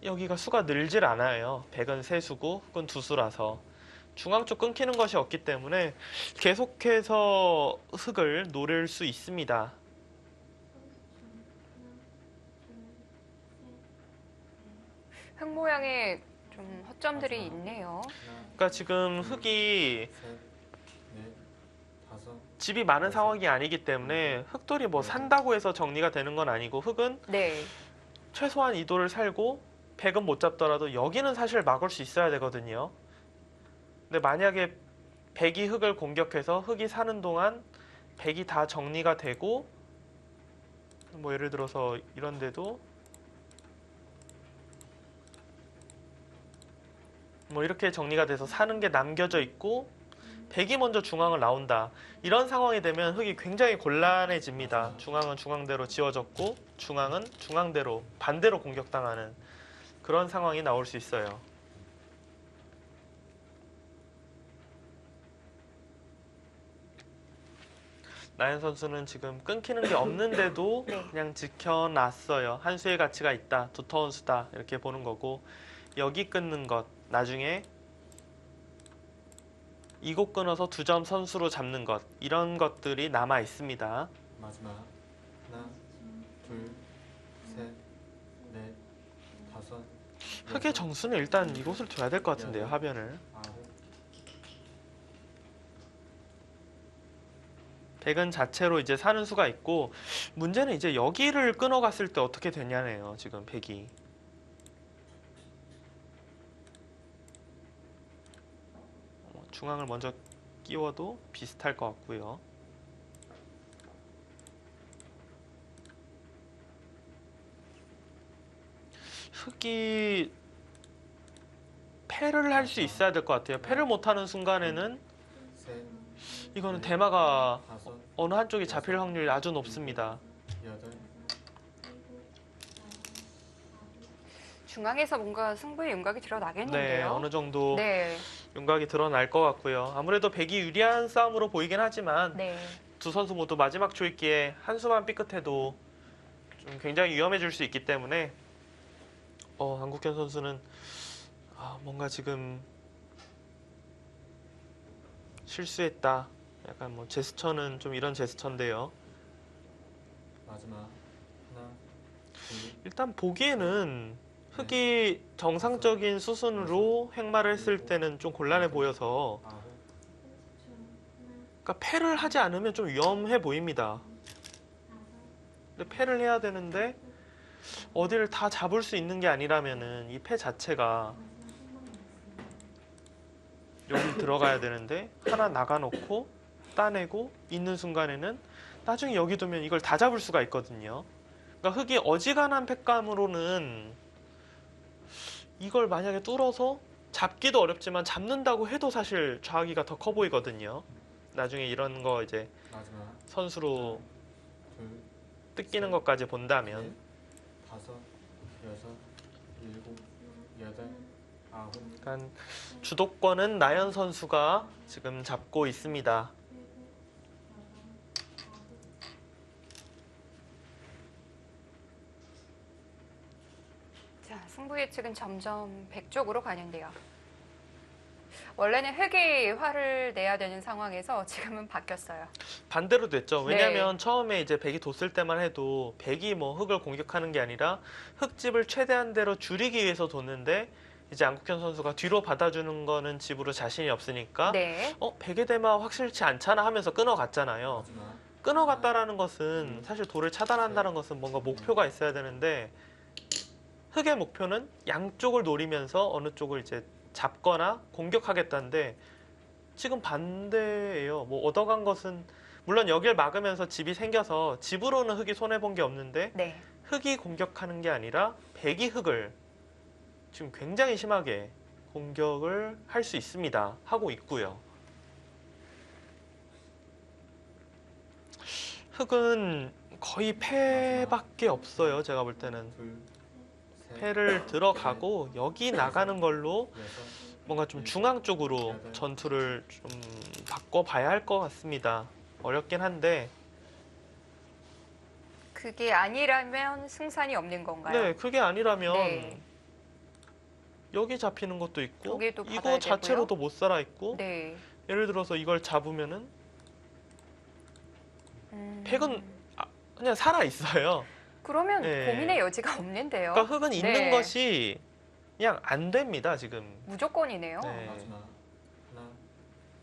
여기가 수가 늘질 않아요. 백은 세 수고 흑은 두 수라서 중앙 쪽 끊기는 것이 없기 때문에 계속해서 흑을 노릴 수 있습니다. 흙 모양에 좀 허점들이 있네요. 하나, 그러니까 지금 흑이 셋, 넷, 다섯, 집이 많은 상황이 아니기 때문에 흑돌이 뭐 산다고 해서 정리가 되는 건 아니고 흑은 네. 최소한 이 돌을 살고 백은 못 잡더라도 여기는 사실 막을 수 있어야 되거든요. 근데 만약에 백이 흑을 공격해서 흑이 사는 동안 백이 다 정리가 되고 뭐 예를 들어서 이런 데도 뭐 이렇게 정리가 돼서 사는 게 남겨져 있고 백이 먼저 중앙을 나온다. 이런 상황이 되면 흑이 굉장히 곤란해집니다. 중앙은 중앙대로 지워졌고 중앙은 중앙대로 반대로 공격당하는 그런 상황이 나올 수 있어요. 나연 선수는 지금 끊기는 게 없는데도 네. 그냥 지켜놨어요. 한 수의 가치가 있다, 두터운 수다 이렇게 보는 거고 여기 끊는 것 나중에 이곳 끊어서 2점 선수로 잡는 것 이런 것들이 남아 있습니다. 마지막 하나, 둘, 셋, 넷, 다섯, 흑의 정수는 일단 이곳을 둬야 될 것 같은데요. 하변을. 아홉, 백은 자체로 이제 사는 수가 있고 문제는 이제 여기를 끊어갔을 때 어떻게 되냐네요. 지금 백이. 중앙을 먼저 끼워도 비슷할 것 같고요. 흑이 패를 할 수 있어야 될 것 같아요. 패를 못하는 순간에는 셋, 이거는 대마가 다섯, 어느 한쪽이 잡힐 확률이 아주 높습니다. 여덟, 중앙에서 뭔가 승부의 윤곽이 네, 드러나겠는데요. 어느 정도 네. 윤곽이 드러날 것 같고요. 아무래도 백이 유리한 싸움으로 보이긴 하지만 네. 두 선수 모두 마지막 초읽기에 한 수만 삐끗해도 좀 굉장히 위험해질 수 있기 때문에 안국현 선수는 뭔가 지금 실수했다. 약간 뭐 제스처는 좀 이런 제스처인데요. 마지막 하나, 둘, 일단 보기에는 흑이 정상적인 수순으로 횡마를 했을 때는 좀 곤란해 보여서 아홉, 그러니까 패를 하지 않으면 좀 위험해 보입니다. 근데 패를 해야 되는데 어디를 다 잡을 수 있는 게 아니라면은 이 패 자체가 여기 들어가야 되는데 하나 나가놓고 따내고 있는 순간에는 나중에 여기 두면 이걸 다 잡을 수가 있거든요. 그러니까 흑이 어지간한 패감으로는 이걸 만약에 뚫어서 잡기도 어렵지만 잡는다고 해도 사실 좌우기가 더 커 보이거든요. 나중에 이런 거 이제 마지막 선수로 둘, 뜯기는 것까지 본다면 넷, 다섯, 여섯, 일곱, 여덟, 아홉, 약간 주도권은 나연 선수가 지금 잡고 있습니다. 자, 승부 예측은 점점 백 쪽으로 가는데요. 원래는 흑이 화를 내야 되는 상황에서 지금은 바뀌었어요. 반대로 됐죠. 왜냐면 네. 처음에 이제 백이 뒀을 때만 해도 백이 뭐 흑을 공격하는 게 아니라 흑집을 최대한대로 줄이기 위해서 뒀는데 이제 안국현 선수가 뒤로 받아주는 거는 집으로 자신이 없으니까 네. 백의 대마 확실치 않잖아 하면서 끊어갔잖아요. 마지막 끊어갔다라는 것은 사실 돌을 차단한다는 것은 뭔가 목표가 있어야 되는데 흑의 목표는 양쪽을 노리면서 어느 쪽을 이제 잡거나 공격하겠다는데 지금 반대예요. 뭐 얻어간 것은 물론 여길 막으면서 집이 생겨서 집으로는 흑이 손해본 게 없는데 네. 흑이 공격하는 게 아니라 백이 흑을 지금 굉장히 심하게 공격을 할 수 있습니다. 하고 있고요. 흑은 거의 패밖에 없어요. 제가 볼 때는. 둘, 셋, 패를 들어가고 여기 나가는 걸로 여섯, 뭔가 좀 중앙 쪽으로 전투를 좀 바꿔봐야 할 것 같습니다. 어렵긴 한데 그게 아니라면 승산이 없는 건가요? 네, 그게 아니라면 네. 여기 잡히는 것도 있고 여기도 받아야 이거 자체로도 되고요. 못 살아 있고 네. 예를 들어서 이걸 잡으면은 백은 그냥 살아 있어요. 그러면 네. 고민의 여지가 없는데요. 그러니까 흑은 있는 네. 것이 그냥 안 됩니다. 지금. 무조건이네요. 네. 마지막 하나,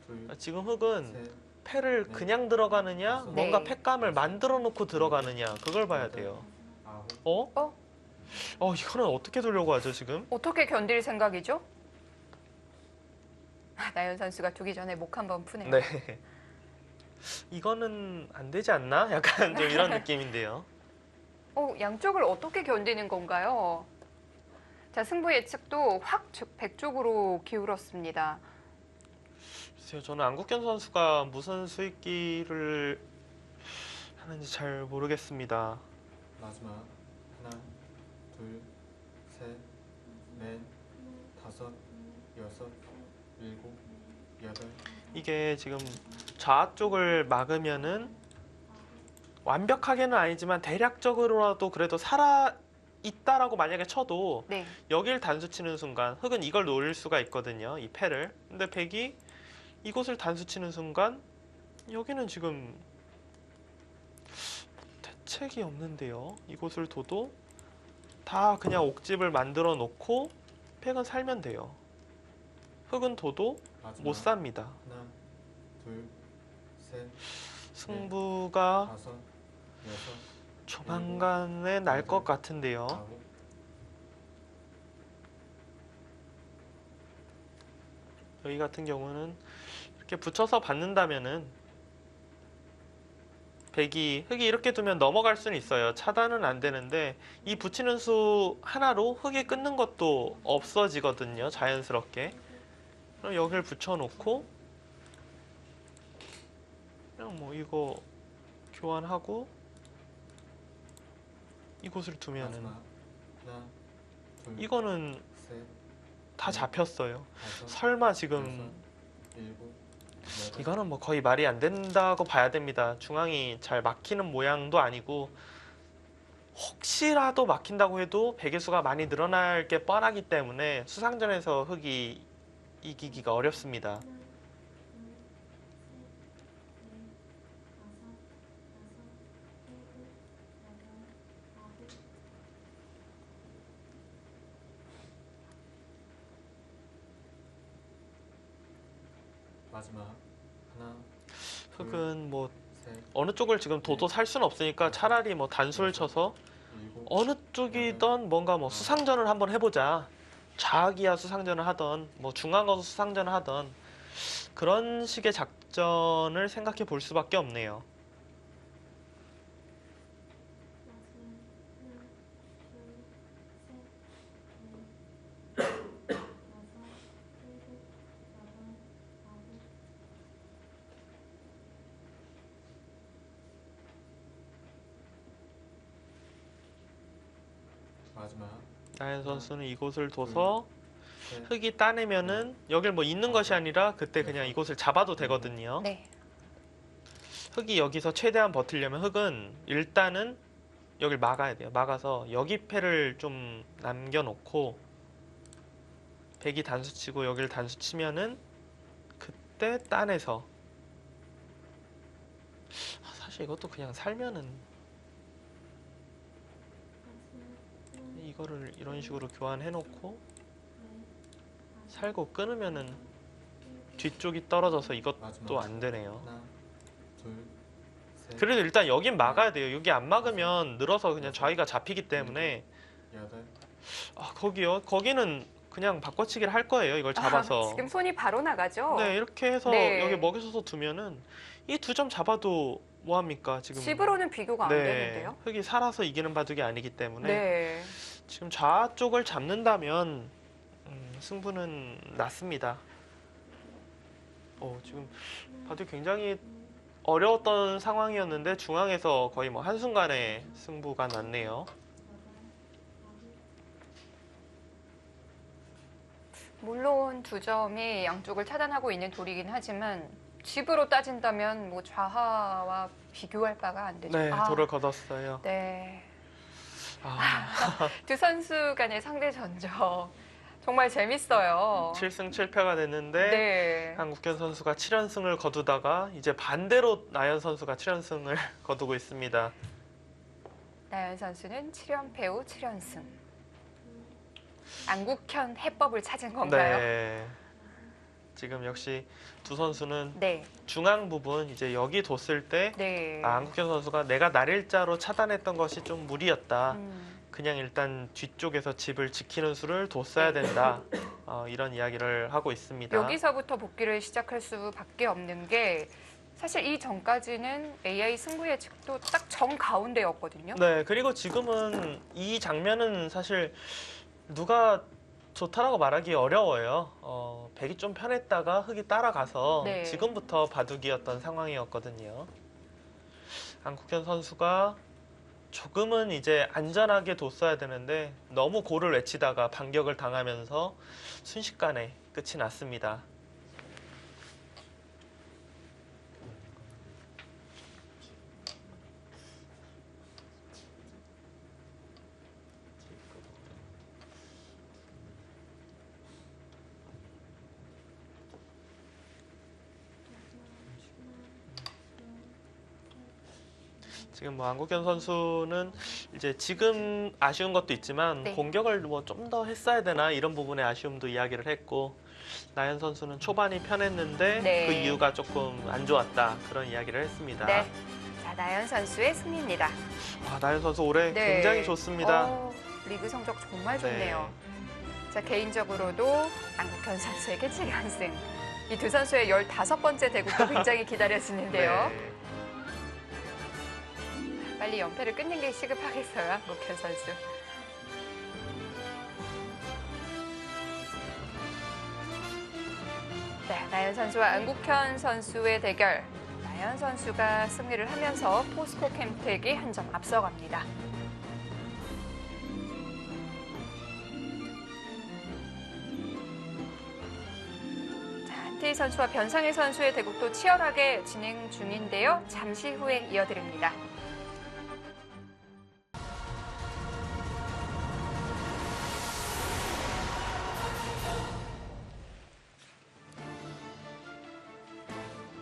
둘, 그러니까 지금 흑은 셋, 패를 그냥 들어가느냐 네. 뭔가 패감을 만들어 놓고 들어가느냐 그걸 봐야 돼요. 아홉, 이거는 어떻게 두려고 하죠 지금? 어떻게 견딜 생각이죠? 나연 선수가 두기 전에 목 한번 푸네요. 네. 이거는 안 되지 않나? 약간 좀 이런 느낌인데요. 양쪽을 어떻게 견디는 건가요? 자, 승부 예측도 확 백쪽으로 기울었습니다. 글쎄요, 저는 안국현 선수가 무슨 수익기를 하는지 잘 모르겠습니다. 마지막 하나, 둘, 셋, 넷, 다섯, 여섯, 일곱, 여덟, 이게 지금 좌 쪽을 막으면은 완벽하게는 아니지만 대략적으로라도 그래도 살아 있다라고 만약에 쳐도 네. 여길 단수 치는 순간 흑은 이걸 노릴 수가 있거든요. 이 패를. 근데 백이 이곳을 단수 치는 순간 여기는 지금 대책이 없는데요. 이곳을 둬도 다 그냥 옥집을 만들어 놓고 백은 살면 돼요. 흑은 둬도 마지막. 못 삽니다. 하나, 둘, 셋, 승부가 다섯, 여섯, 조만간에 날 것 같은데요. 아홉. 여기 같은 경우는 이렇게 붙여서 받는다면은 흑이 이렇게 두면 넘어갈 수는 있어요. 차단은 안 되는데 이 붙이는 수 하나로 흑이 끊는 것도 없어지거든요. 자연스럽게. 그럼 여기를 붙여놓고 그냥 뭐 이거 교환하고 이곳을 두면은 마지막. 하나, 둘, 이거는 셋, 다 잡혔어요. 다섯, 설마 지금 여섯, 일곱, 여덟. 이거는 뭐 거의 말이 안 된다고 봐야 됩니다. 중앙이 잘 막히는 모양도 아니고 혹시라도 막힌다고 해도 백의 수가 많이 늘어날 게 뻔하기 때문에 수상전에서 흑이 이기기가 어렵습니다. 마지막. 하나, 흑은 뭐 셋, 어느 쪽을 지금 둬도 살 수는 없으니까 차라리 뭐 단수를 쳐서 일곱. 어느 쪽이든 뭔가 뭐 수상전을 한번 해보자. 좌기야 수상전을 하던 뭐 중앙어도 수상전을 하던 그런 식의 작전을 생각해 볼 수밖에 없네요. 마지막. 나연 선수는 이곳을 둬서 셋, 흑이 따내면은 여길 뭐 있는 것이 아니라 그때 그냥 이곳을 잡아도 되거든요. 네. 흑이 여기서 최대한 버티려면 흑은 일단은 여길 막아야 돼요. 막아서 여기 패를 좀 남겨놓고 백이 단수 치고 여길 단수 치면은 그때 따내서 사실 이것도 그냥 살면은 이거를 이런 식으로 교환해놓고 살고 끊으면은 뒤쪽이 떨어져서 이것도 안 되네요. 하나, 둘, 셋, 그래도 일단 여긴 막아야 돼요. 여기 안 막으면 늘어서 그냥 좌위가 잡히기 때문에 여덟. 거기요. 거기는 그냥 바꿔치기를 할 거예요. 이걸 잡아서. 지금 손이 바로 나가죠? 네, 이렇게 해서 네. 여기 먹여서서 두면은 이 두 점 잡아도 뭐합니까? 지금. 집으로는 비교가 안 되는데요? 흑이 살아서 이기는 바둑이 아니기 때문에 네. 지금 좌 쪽을 잡는다면 승부는 났습니다. 지금 바둑이 굉장히 어려웠던 상황이었는데 중앙에서 거의 뭐 한순간에 승부가 났네요. 물론 두 점이 양쪽을 차단하고 있는 돌이긴 하지만 집으로 따진다면 뭐 좌하와 비교할 바가 안 되죠. 네, 돌을 걷었어요. 네. 아, 두 선수 간의 상대 전적 정말 재밌어요. 7승 7패가 됐는데 네. 한국현 선수가 7연승을 거두다가 이제 반대로 나연 선수가 7연승을 거두고 있습니다. 나연 선수는 7연패 후 7연승. 안국현 해법을 찾은 건가요? 네. 지금 역시 두 선수는 네. 중앙 부분 이제 여기 뒀을 때 네. 안국현 선수가 내가 날일자로 차단했던 것이 좀 무리였다. 음, 그냥 일단 뒤쪽에서 집을 지키는 수를 뒀어야 된다. 이런 이야기를 하고 있습니다. 여기서부터 복귀를 시작할 수밖에 없는 게 사실 이 전까지는 AI 승부 예측도 딱 정 가운데였거든요. 네, 그리고 지금은 이 장면은 사실 누가 좋다라고 말하기 어려워요. 백이 좀 편했다가 흑이 따라가서 네. 지금부터 바둑이었던 상황이었거든요. 안국현 선수가 조금은 이제 안전하게 뒀어야 되는데 너무 고를 외치다가 반격을 당하면서 순식간에 끝이 났습니다. 지금 뭐 안국현 선수는 이제 지금 아쉬운 것도 있지만 네. 공격을 뭐 좀 더 했어야 되나 이런 부분에 아쉬움도 이야기를 했고 나연 선수는 초반이 편했는데 네. 그 이유가 조금 안 좋았다 그런 이야기를 했습니다. 네. 자, 나연 선수의 승리입니다. 아, 나연 선수 올해 네. 굉장히 좋습니다. 리그 성적 정말 좋네요. 자, 개인적으로도 안국현 선수에게 7연승. 이 두 선수의 15번째 대국도 굉장히 기다려지는데요. 네. 빨리 연패를 끊는 게 시급하겠어요, 안국현 선수. 네, 나연 선수와 안국현 선수의 대결. 나연 선수가 승리를 하면서 포스코 캠텍이 한 점 앞서갑니다. 자, 한태희 선수와 변상일 선수의 대국도 치열하게 진행 중인데요. 잠시 후에 이어드립니다.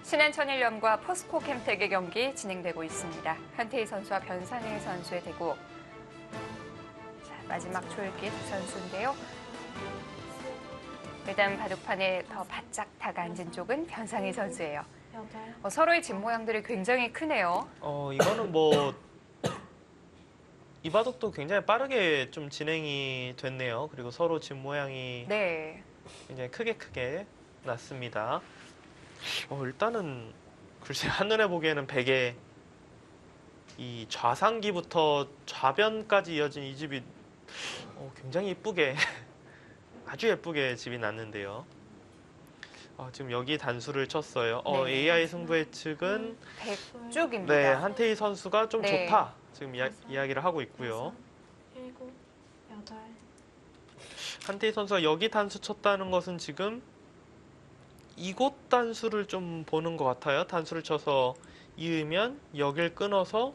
신한천일염과 포스코 캠텍의 경기 진행되고 있습니다. 한태희 선수와 변상일 선수의 대국. 자, 마지막 초읽기 두 선수인데요. 일단 바둑판에 더 바짝 다가앉은 쪽은 변상일 선수예요. 서로의 집 모양들이 굉장히 크네요. 이거는 뭐 이 바둑도 굉장히 빠르게 좀 진행이 됐네요. 그리고 서로 집 모양이 네. 굉장히 크게 났습니다. 일단은 글쎄 한눈에 보기에는 베개 이 좌상기부터 좌변까지 이어진 이 집이 굉장히 이쁘게 아주 예쁘게 집이 났는데요. 지금 여기 단수를 쳤어요. 네. AI 승부의 측은 100쪽입니다. 네, 한태희 선수가 좀 네. 좋다. 지금 이야기를 하고 있고요. 7, 8. 한태희 선수가 여기 단수 쳤다는 것은 지금 이곳 단수를 좀 보는 것 같아요. 단수를 쳐서 이으면 여길 끊어서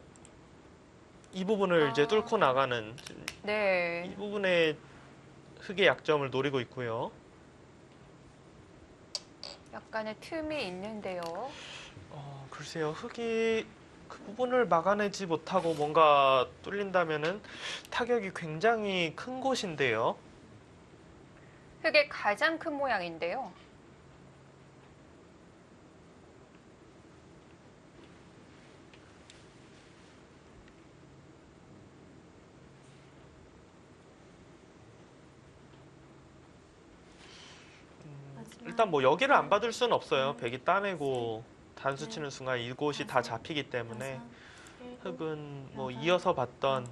이 부분을 이제 뚫고 나가는 이 네. 부분의 흙의 약점을 노리고 있고요. 약간의 틈이 있는데요. 글쎄요. 흙이 그 부분을 막아내지 못하고 뭔가 뚫린다면은 타격이 굉장히 큰 곳인데요. 흙의 가장 큰 모양인데요. 일단 뭐 여기를 안 받을 수는 없어요. 백이 따내고 단수 치는 순간 이곳이 다 잡히기 때문에 흙은 뭐 이어서 받던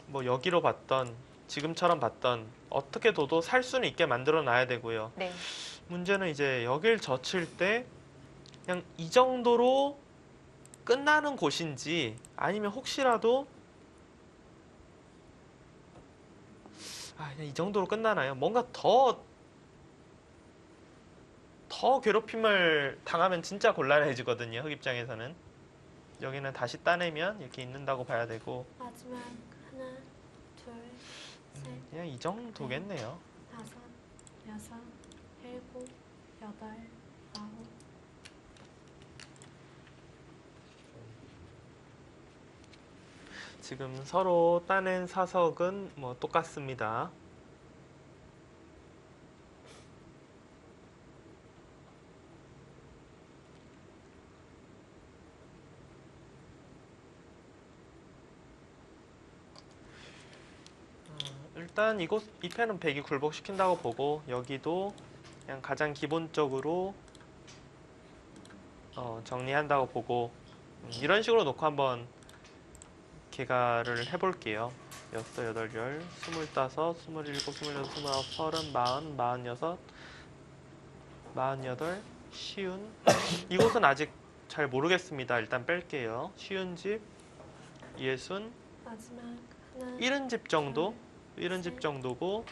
뭐 여기로 받던 지금처럼 받던 어떻게 둬도 살 수는 있게 만들어 놔야 되고요. 네. 문제는 이제 여길 젖힐 때 그냥 이 정도로 끝나는 곳인지 아니면 혹시라도 그냥 이 정도로 끝나나요? 뭔가 더 괴롭힘을 당하면 진짜 곤란해지거든요. 흙 입장에서는. 여기는 다시 따내면 이렇게 있는다고 봐야 되고 마지막 하나, 둘, 셋, 그냥 이 정도겠네요. 5, 6, 7, 8, 9. 지금 서로 따낸 사석은 뭐 똑같습니다. 일단 이 패는 백이 굴복시킨다고 보고 여기도 그냥 가장 기본적으로 정리한다고 보고 이런 식으로 놓고 한번 개가를 해볼게요. 6, 8, 10, 25, 27, 28, 29, 30, 40, 46, 48, 쉬운 이곳은 아직 잘 모르겠습니다. 일단 뺄게요. 쉬운 집, 예순, 마지막 하나, 70집 정도? 70집 정도고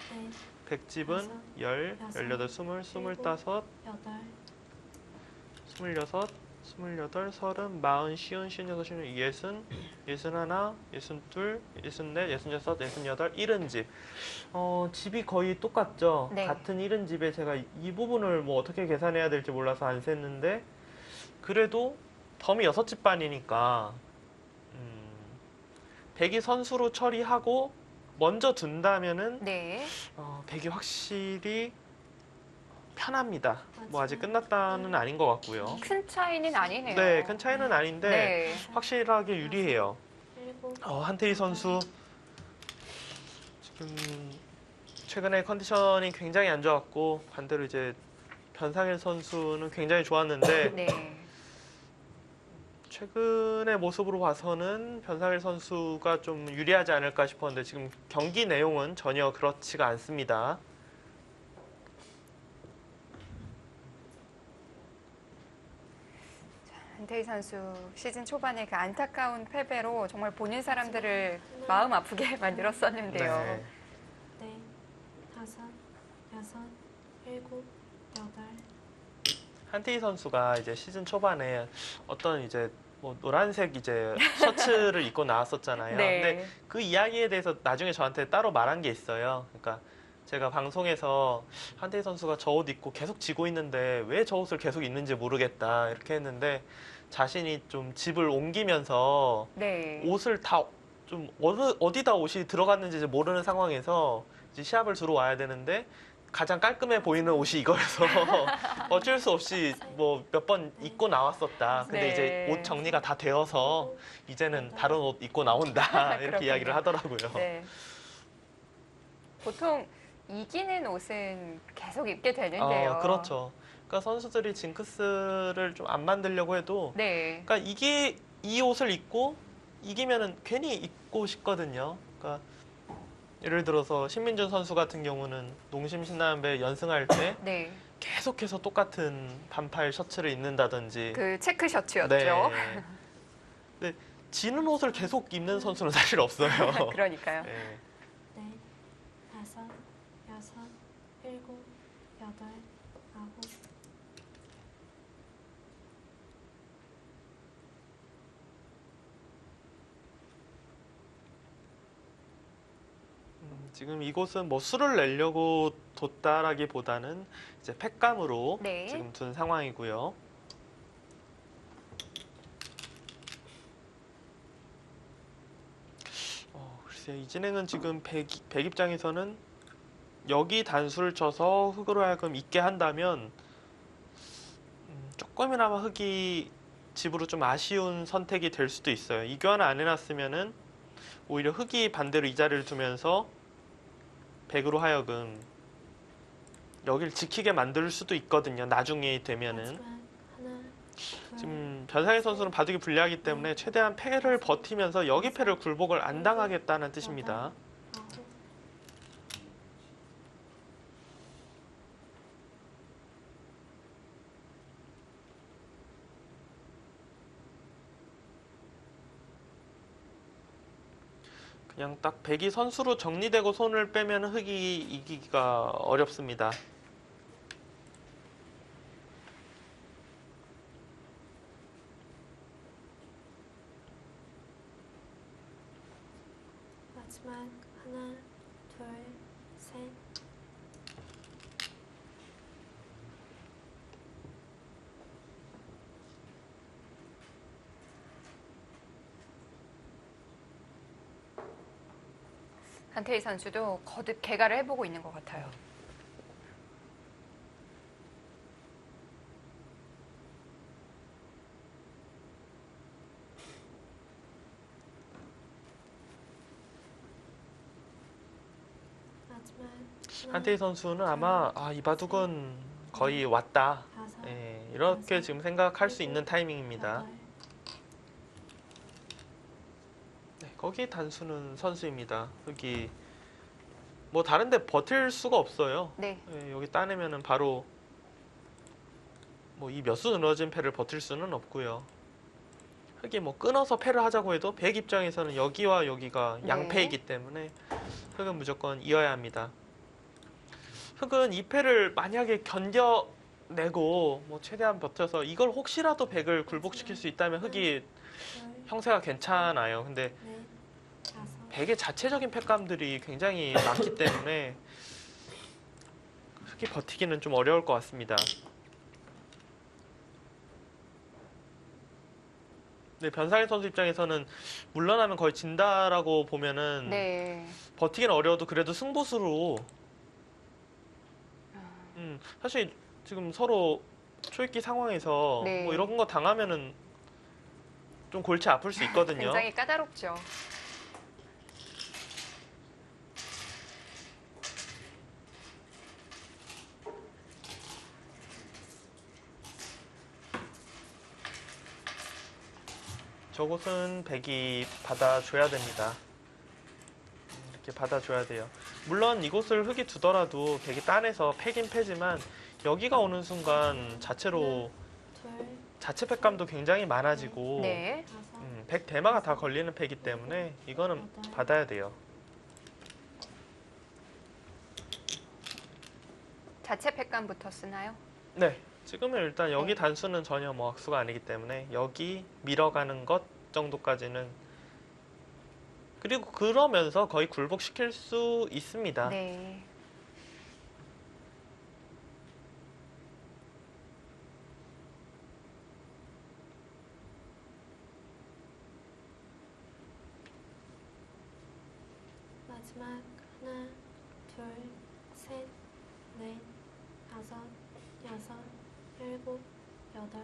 넷, 100집은 10, 18, 20, 25, 8, 26, 28, 30, 40, 50, 51, 60, 61, 62, 64, 66, 68, 70집. 집이 거의 똑같죠? 네. 같은 70집에 제가 이 부분을 뭐 어떻게 계산해야 될지 몰라서 안 셌는데 그래도 덤이 6집 반이니까 백이 선수로 처리하고 먼저 둔다면은 네. 백이 확실히 편합니다. 뭐 아직 맞아요. 끝났다는 아닌 것 같고요. 큰 차이는 아니네요. 네, 큰 차이는 아닌데 네. 확실하게 유리해요. 7, 한태희 선수 지금 최근에 컨디션이 굉장히 안 좋았고 반대로 이제 변상일 선수는 굉장히 좋았는데 네. 최근의 모습으로 봐서는 변상일 선수가 좀 유리하지 않을까 싶었는데 지금 경기 내용은 전혀 그렇지가 않습니다. 한태희 선수 시즌 초반에 그 안타까운 패배로 정말 보는 사람들을 마음 아프게 만들었었는데요. 네. 네, 5, 6, 7, 8. 한태희 선수가 이제 시즌 초반에 어떤 이제 뭐 노란색 이제 셔츠를 입고 나왔었잖아요. 네. 근데 그 이야기에 대해서 나중에 저한테 따로 말한 게 있어요. 그러니까 제가 방송에서 한태희 선수가 저 옷 입고 계속 지고 있는데 왜 저 옷을 계속 입는지 모르겠다 이렇게 했는데 자신이 좀 집을 옮기면서 네. 옷을 다 좀 어디다 옷이 들어갔는지 이제 모르는 상황에서 이제 시합을 두러 와야 되는데 가장 깔끔해 보이는 옷이 이거여서 어쩔 수 없이 뭐 몇 번 입고 나왔었다. 근데 네. 이제 옷 정리가 다 되어서 이제는 다른 옷 입고 나온다. 이렇게 그렇군요. 이야기를 하더라고요. 네. 보통 이기는 옷은 계속 입게 되는데요. 그렇죠. 그러니까 선수들이 징크스를 좀 안 만들려고 해도 네. 그러니까 이 옷을 입고 이기면은 괜히 입고 싶거든요. 그러니까 예를 들어서 신민준 선수 같은 경우는 농심 신라면배 연승할 때 네. 계속해서 똑같은 반팔 셔츠를 입는다든지. 그 체크 셔츠였죠. 네. 근데 지는 옷을 계속 입는 선수는 사실 없어요. 그러니까요. 네. 네, 5, 6, 7, 8, 9. 지금 이곳은 뭐 수를 내려고 뒀다라기보다는 이제 팩감으로 네. 지금 둔 상황이고요. 글쎄 이 진행은 지금 백 입장에서는 여기 단수를 쳐서 흑으로 하여금 있게 한다면 조금이나마 흑이 집으로 좀 아쉬운 선택이 될 수도 있어요. 이 교환을 안 해놨으면은 오히려 흑이 반대로 이 자리를 두면서 백으로 하여금 여길 지키게 만들 수도 있거든요. 나중에 되면은. 마지막 하나, 둘, 지금 변상일 선수는 바둑이 불리하기 때문에 최대한 패를 버티면서 여기 패를 굴복을 안 당하겠다는 뜻입니다. 9. 그냥 딱 백이 선수로 정리되고 손을 빼면 흑이 이기기가 어렵습니다. 마지막 하나, 둘, 셋. 한태희 선수도 거듭 개가를 해보고 있는 것 같아요. 마지막 하나, 한태희 선수는 아마 이 바둑은 거의 왔다. 5, 예, 이렇게 지금 생각할 수 있는 타이밍입니다. 8. 네, 거기 단수는 선수입니다. 흑이 뭐 다른데 버틸 수가 없어요. 네. 예, 여기 따내면은 바로 뭐 이 몇 수 늘어진 패를 버틸 수는 없고요. 흑이 뭐 끊어서 패를 하자고 해도 백 입장에서는 여기와 여기가 네. 양패이기 때문에 흑은 무조건 이어야 합니다. 흑은 이 패를 만약에 견뎌내고 뭐 최대한 버텨서 이걸 혹시라도 백을 굴복시킬 수 있다면 흑이 둘, 형세가 괜찮아요. 근데 넷, 다섯. 백의 자체적인 팩감들이 굉장히 많기 때문에 흑이 버티기는 좀 어려울 것 같습니다. 네, 변상일 선수 입장에서는 물러나면 거의 진다라고 보면은 네. 버티기는 어려워도 그래도 승부수로 사실 지금 서로 초읽기 상황에서 네. 뭐 이런 거 당하면은 좀 골치 아플 수 있거든요. 굉장히 까다롭죠. 저곳은 백이 받아줘야 됩니다. 이렇게 받아줘야 돼요. 물론 이곳을 흙이 두더라도 백이 따내서 패긴 패지만 여기가 오는 순간 자체로 둘, 자체 팩감도 굉장히 많아지고 네. 다섯, 백 대마가 다 걸리는 패기 때문에 이거는 받아야 돼요. 자체 팩감부터 쓰나요? 네. 지금은 일단 여기 네. 단수는 전혀 뭐 악수가 아니기 때문에 여기 밀어가는 것 정도까지는 그리고 그러면서 거의 굴복시킬 수 있습니다. 네. 마지막 하나, 둘, 셋, 넷, 다섯, 여섯, 일곱, 여덟.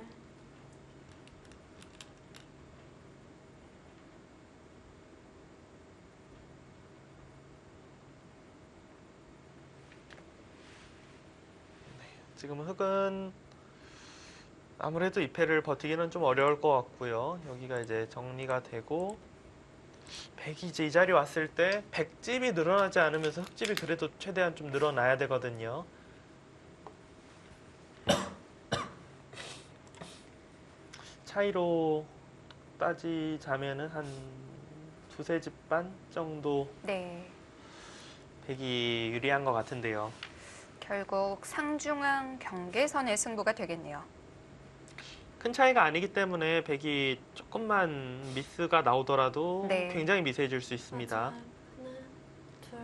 지금 흙은 아무래도 이 패를 버티기는 좀 어려울 것 같고요. 여기가 이제 정리가 되고 백이 이제 이 자리 왔을 때 백집이 늘어나지 않으면서 흙집이 그래도 최대한 좀 늘어나야 되거든요. 차이로 따지자면은 한 두세 집 반 정도 네. 백이 유리한 것 같은데요. 결국 상중앙 경계선의 승부가 되겠네요. 큰 차이가 아니기 때문에 백이 조금만 미스가 나오더라도 네. 굉장히 미세해질 수 있습니다. 마지막 하나, 둘,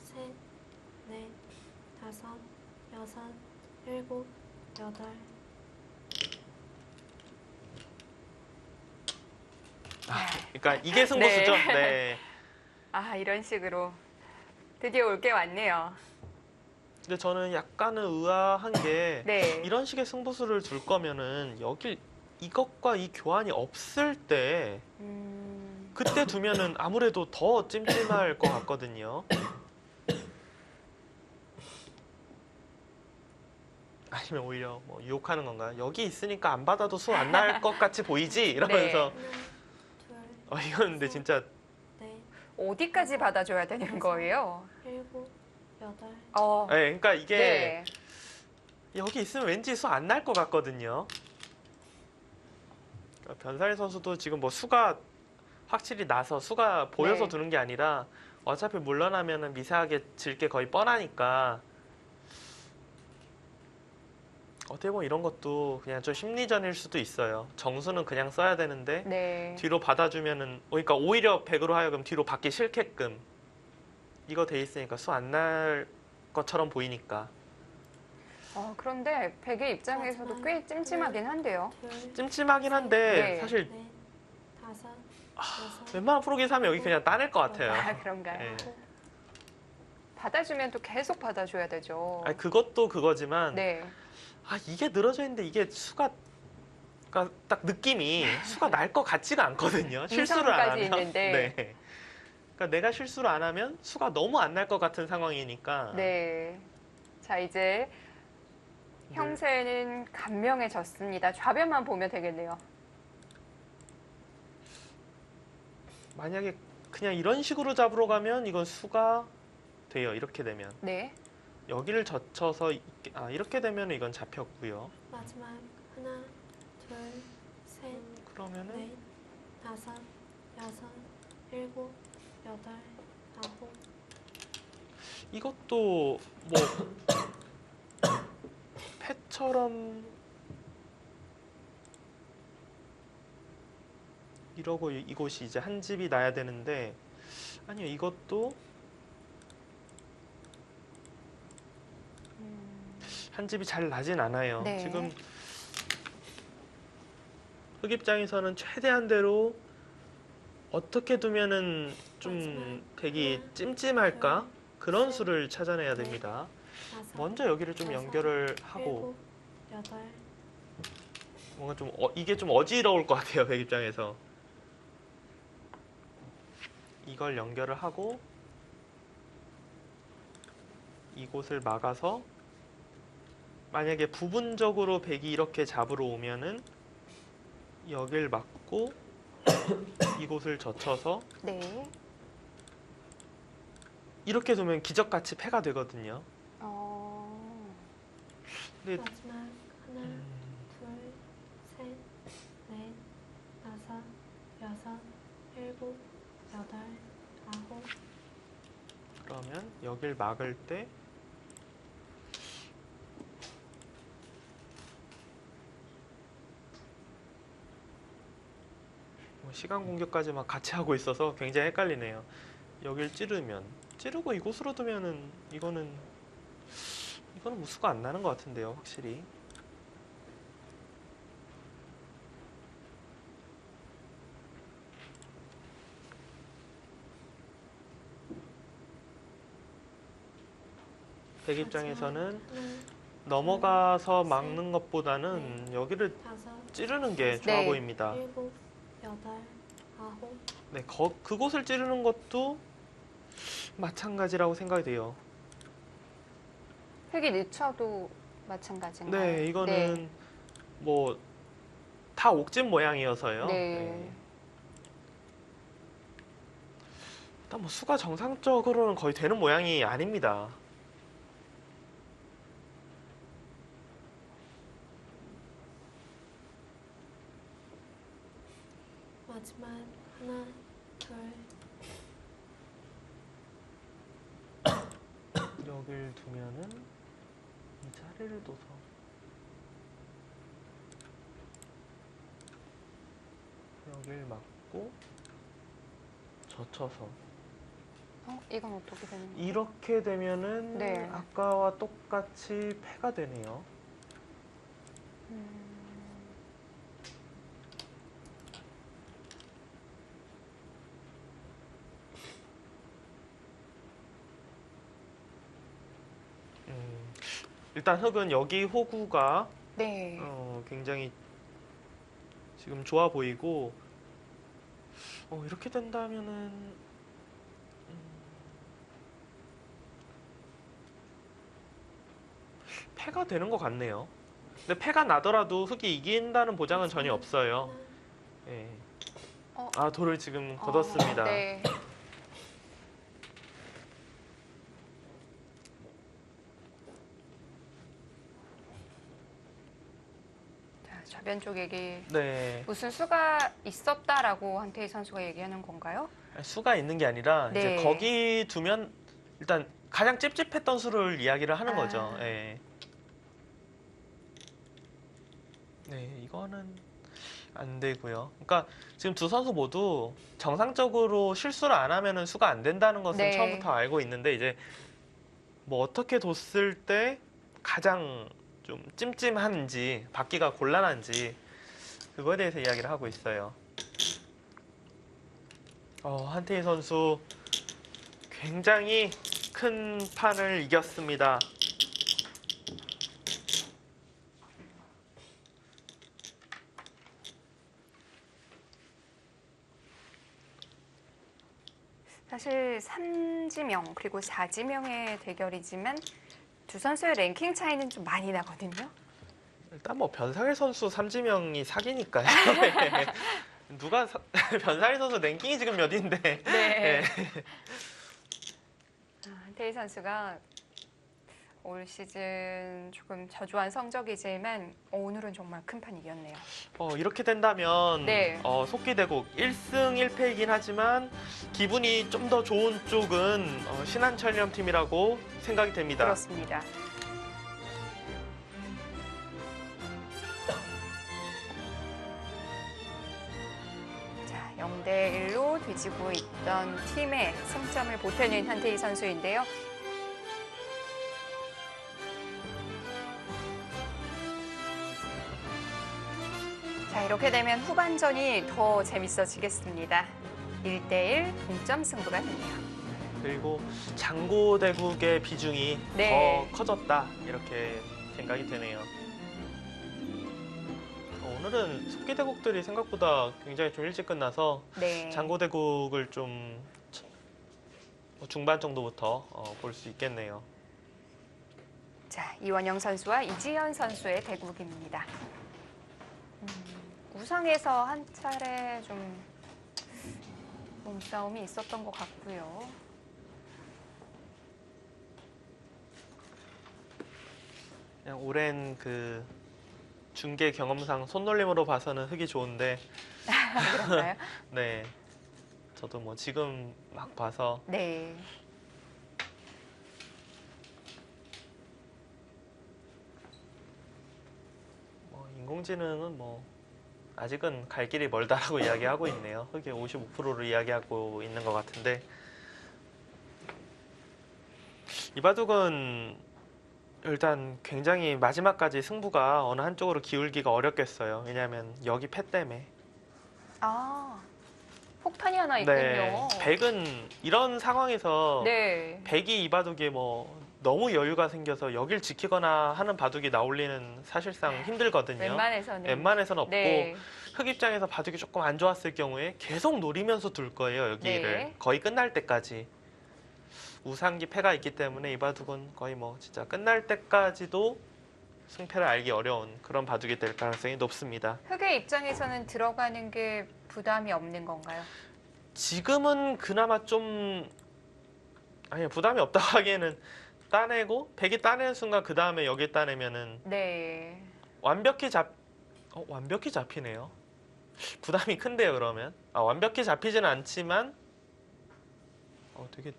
셋, 넷, 다섯, 여섯, 일곱, 여덟. 그러니까 이게 승부수죠. 네. 네. 아, 이런 식으로 드디어 올 게 왔네요. 근데 저는 약간은 의아한 게 네. 이런 식의 승부수를 둘 거면은 여기 이것과 이 교환이 없을 때 그때 두면은 아무래도 더 찜찜할 것 같거든요. 아니면 오히려 뭐 유혹하는 건가요? 여기 있으니까 안 받아도 수 안 날 것 같이 보이지? 이러면서 하나, 둘, 이건 근데 진짜 넷, 어디까지 받아줘야 되는 거예요? 일곱, 여덟. 네, 그러니까 이게 네. 여기 있으면 왠지 수 안 날 것 같거든요. 그러니까 변사일 선수도 지금 뭐 수가 확실히 나서 수가 보여서 네. 두는 게 아니라 어차피 물러나면은 미세하게 질 게 거의 뻔하니까 어떻게 보면 이런 것도 그냥 좀 심리전일 수도 있어요. 정수는 그냥 써야 되는데 네. 뒤로 받아주면은 그러니까 오히려 백으로 하여금 뒤로 받기 싫게끔 이거 돼 있으니까 수 안 날 것처럼 보이니까 그런데 백의 입장에서도 꽤 찜찜하긴 한데요. 둘, 찜찜하긴 한데 네. 사실 넷, 다섯, 여섯, 웬만한 프로게이머 하면 여기 그냥 따낼 것 같아요. 아, 그런가요? 네. 받아주면 또 계속 받아줘야 되죠. 아니, 그것도 그거지만 네. 이게 늘어져 있는데 이게 수가 그러니까 딱 느낌이 수가 날 것 같지가 않거든요. 실수를 안 이성까지 하면. 있는데. 네. 그러니까 내가 실수를 안 하면 수가 너무 안 날 것 같은 상황이니까. 네. 자, 이제 형세는 간명해졌습니다. 좌변만 보면 되겠네요. 만약에 그냥 이런 식으로 잡으러 가면 이건 수가 돼요. 이렇게 되면 네. 여기를 젖혀서 이렇게 되면 이건 잡혔고요. 마지막 하나, 둘, 셋, 그러면은 넷, 다섯, 여섯, 일곱, 여덟, 아홉. 이것도 뭐 패처럼 이러고 이곳이 이제 한 집이 나야 되는데 아니요 이것도 한 집이 잘 나진 않아요. 네. 지금 흑 입장에서는 최대한대로 어떻게 두면은 좀 되게 찜찜할까? 그런 수를 찾아내야 됩니다. 다섯, 먼저 여기를 좀 연결을 하고 일곱, 여덟, 뭔가 좀 이게 좀 어지러울 것 같아요. 백 입장에서 이걸 연결을 하고 이곳을 막아서 만약에 부분적으로 백이 이렇게 잡으러 오면은 여길 막고 이곳을 젖혀서 네. 이렇게 두면 기적같이 패가 되거든요. 근데 마지막 하나, 둘, 셋, 넷, 다섯, 여섯, 일곱, 여덟, 아홉, 그러면 여길 막을 때 시간 공격까지 막 같이 하고 있어서 굉장히 헷갈리네요. 여길 찌르고 이곳으로 두면은 이거는 뭐 수가 안 나는 것 같은데요, 확실히. 백 입장에서는 하나, 넘어가서 막는 것보다는 여기를 다섯, 찌르는 게 좋아 네. 보입니다. 일곱, 여덟, 아홉, 네, 그곳을 찌르는 것도 마찬가지라고 생각이 돼요. 흙이 늦춰도 마찬가지인가요? 네, 이거는 뭐 다 옥진 모양이어서요. 네. 일단 뭐 수가 정상적으로는 거의 되는 모양이 아닙니다. 마지막 하나, 둘, 여길 두면은 이 자리를 둬서 여길 막고 젖혀서 이건 어떻게 되는 거예요? 이렇게 되면은 네. 아까와 똑같이 패가 되네요. 일단 흑은 여기 호구가 네. 굉장히 지금 좋아 보이고 이렇게 된다면은 패가 되는 것 같네요. 근데 패가 나더라도 흑이 이긴다는 보장은 전혀 없어요. 예. 돌을 지금 걷었습니다. 네. 자, 저변 쪽에게 네. 무슨 수가 있었다라고 한태희 선수가 얘기하는 건가요? 수가 있는 게 아니라 네. 이제 거기 두면 일단 가장 찝찝했던 수를 이야기를 하는 거죠. 아. 예. 네, 이거는 안 되고요. 그러니까 지금 두 선수 모두 정상적으로 실수를 안 하면은 수가 안 된다는 것은 네. 처음부터 알고 있는데 이제 뭐 어떻게 뒀을 때 가장 좀 찜찜한지 받기가 곤란한지 그거에 대해서 이야기를 하고 있어요. 한태희 선수 굉장히 큰 판을 이겼습니다. 사실 3지명 그리고 4지명의 대결이지만 두 선수의 랭킹 차이는 좀 많이 나거든요. 일단 뭐 변상일 선수 삼지명이 사기니까요. 누가 변상일 선수 랭킹이 지금 몇인데. 네. 한태희 선수가 올 시즌 조금 저조한 성적이지만 오늘은 정말 큰 판 이겼네요. 이렇게 된다면 네. 속기대국 1승 1패이긴 하지만 기분이 좀 더 좋은 쪽은 신한철렴팀이라고 생각이 됩니다. 그렇습니다. 자, 0대1로 뒤지고 있던 팀의 승점을 보태는 한태희 선수인데요. 자, 이렇게 되면 후반전이 더 재밌어지겠습니다. 1대1 동점 승부가 됐네요. 그리고 장고대국의 비중이 네. 더 커졌다 이렇게 생각이 되네요. 오늘은 속기대국들이 생각보다 굉장히 좀 일찍 끝나서 네. 장고대국을 좀 중반 정도부터 볼 수 있겠네요. 자, 이원영 선수와 이지현 선수의 대국입니다. 우상에서 한 차례 좀 몸싸움이 있었던 것 같고요. 그냥 오랜 그 중계 경험상 손놀림으로 봐서는 흙이 좋은데 그런가요? 네, 저도 뭐 지금 막 봐서 네. 인공지능은 뭐 아직은 갈 길이 멀다라고 이야기하고 있네요. 흙의 55%를 이야기하고 있는 것 같은데 이 바둑은 일단 굉장히 마지막까지 승부가 어느 한쪽으로 기울기가 어렵겠어요. 왜냐하면 여기 패 때문에. 아, 폭탄이 하나 있군요. 네, 백은 이런 상황에서 네. 백이 이 바둑에 뭐 너무 여유가 생겨서 여길 지키거나 하는 바둑이 나올리는 사실상 힘들거든요. 웬만해서는 없고 네. 흙 입장에서 바둑이 조금 안 좋았을 경우에 계속 노리면서 둘 거예요. 여기를 네. 거의 끝날 때까지. 우상기 패가 있기 때문에 이 바둑은 거의 뭐 진짜 끝날 때까지도 승패를 알기 어려운 그런 바둑이 될 가능성이 높습니다. 흑의 입장에서는 들어가는 게 부담이 없는 건가요? 지금은 그나마 좀 부담이 없다고 하기에는 따내고 백이 따내는 순간 그 다음에 여기 따내면은 네. 완벽히 잡히네요. 부담이 큰데요. 그러면 완벽히 잡히진 않지만 되게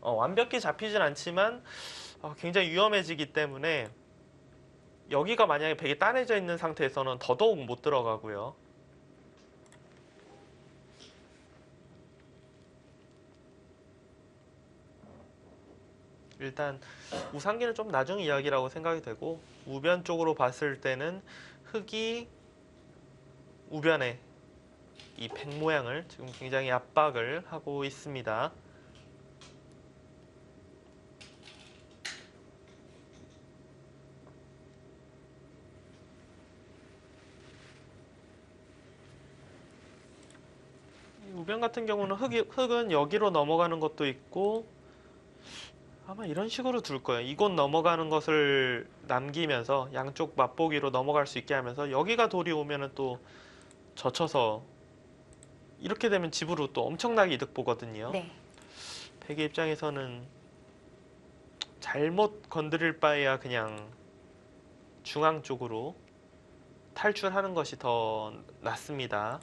완벽히 잡히진 않지만 굉장히 위험해지기 때문에 여기가 만약에 백이 따내져 있는 상태에서는 더더욱 못 들어가고요. 일단 우상기는 좀 나중 이야기라고 생각이 되고 우변 쪽으로 봤을 때는 흙이 우변에 이 백 모양을 지금 굉장히 압박을 하고 있습니다. 우변 같은 경우는 흙은 여기로 넘어가는 것도 있고 아마 이런 식으로 둘 거예요. 이곳 넘어가는 것을 남기면서 양쪽 맛보기로 넘어갈 수 있게 하면서 여기가 돌이 오면은 또 젖혀서 이렇게 되면 집으로 또 엄청나게 이득 보거든요. 네. 백의 입장에서는 잘못 건드릴 바에야 그냥 중앙 쪽으로 탈출하는 것이 더 낫습니다.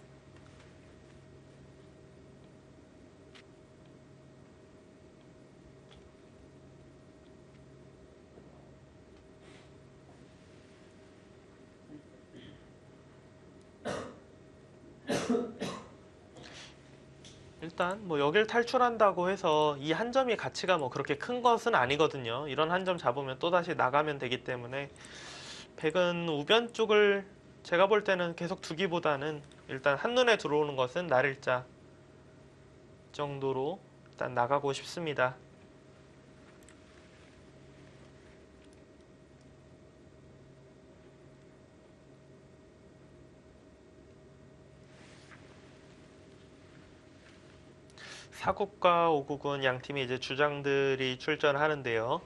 일단 뭐 여길 탈출한다고 해서 이 한 점이 가치가 뭐 그렇게 큰 것은 아니거든요. 이런 한 점 잡으면 또다시 나가면 되기 때문에 백은 우변 쪽을 제가 볼 때는 계속 두기보다는 일단 한눈에 들어오는 것은 날일자 정도로 일단 나가고 싶습니다. 사국과 오국은 양 팀이 이제 주장들이 출전하는데요.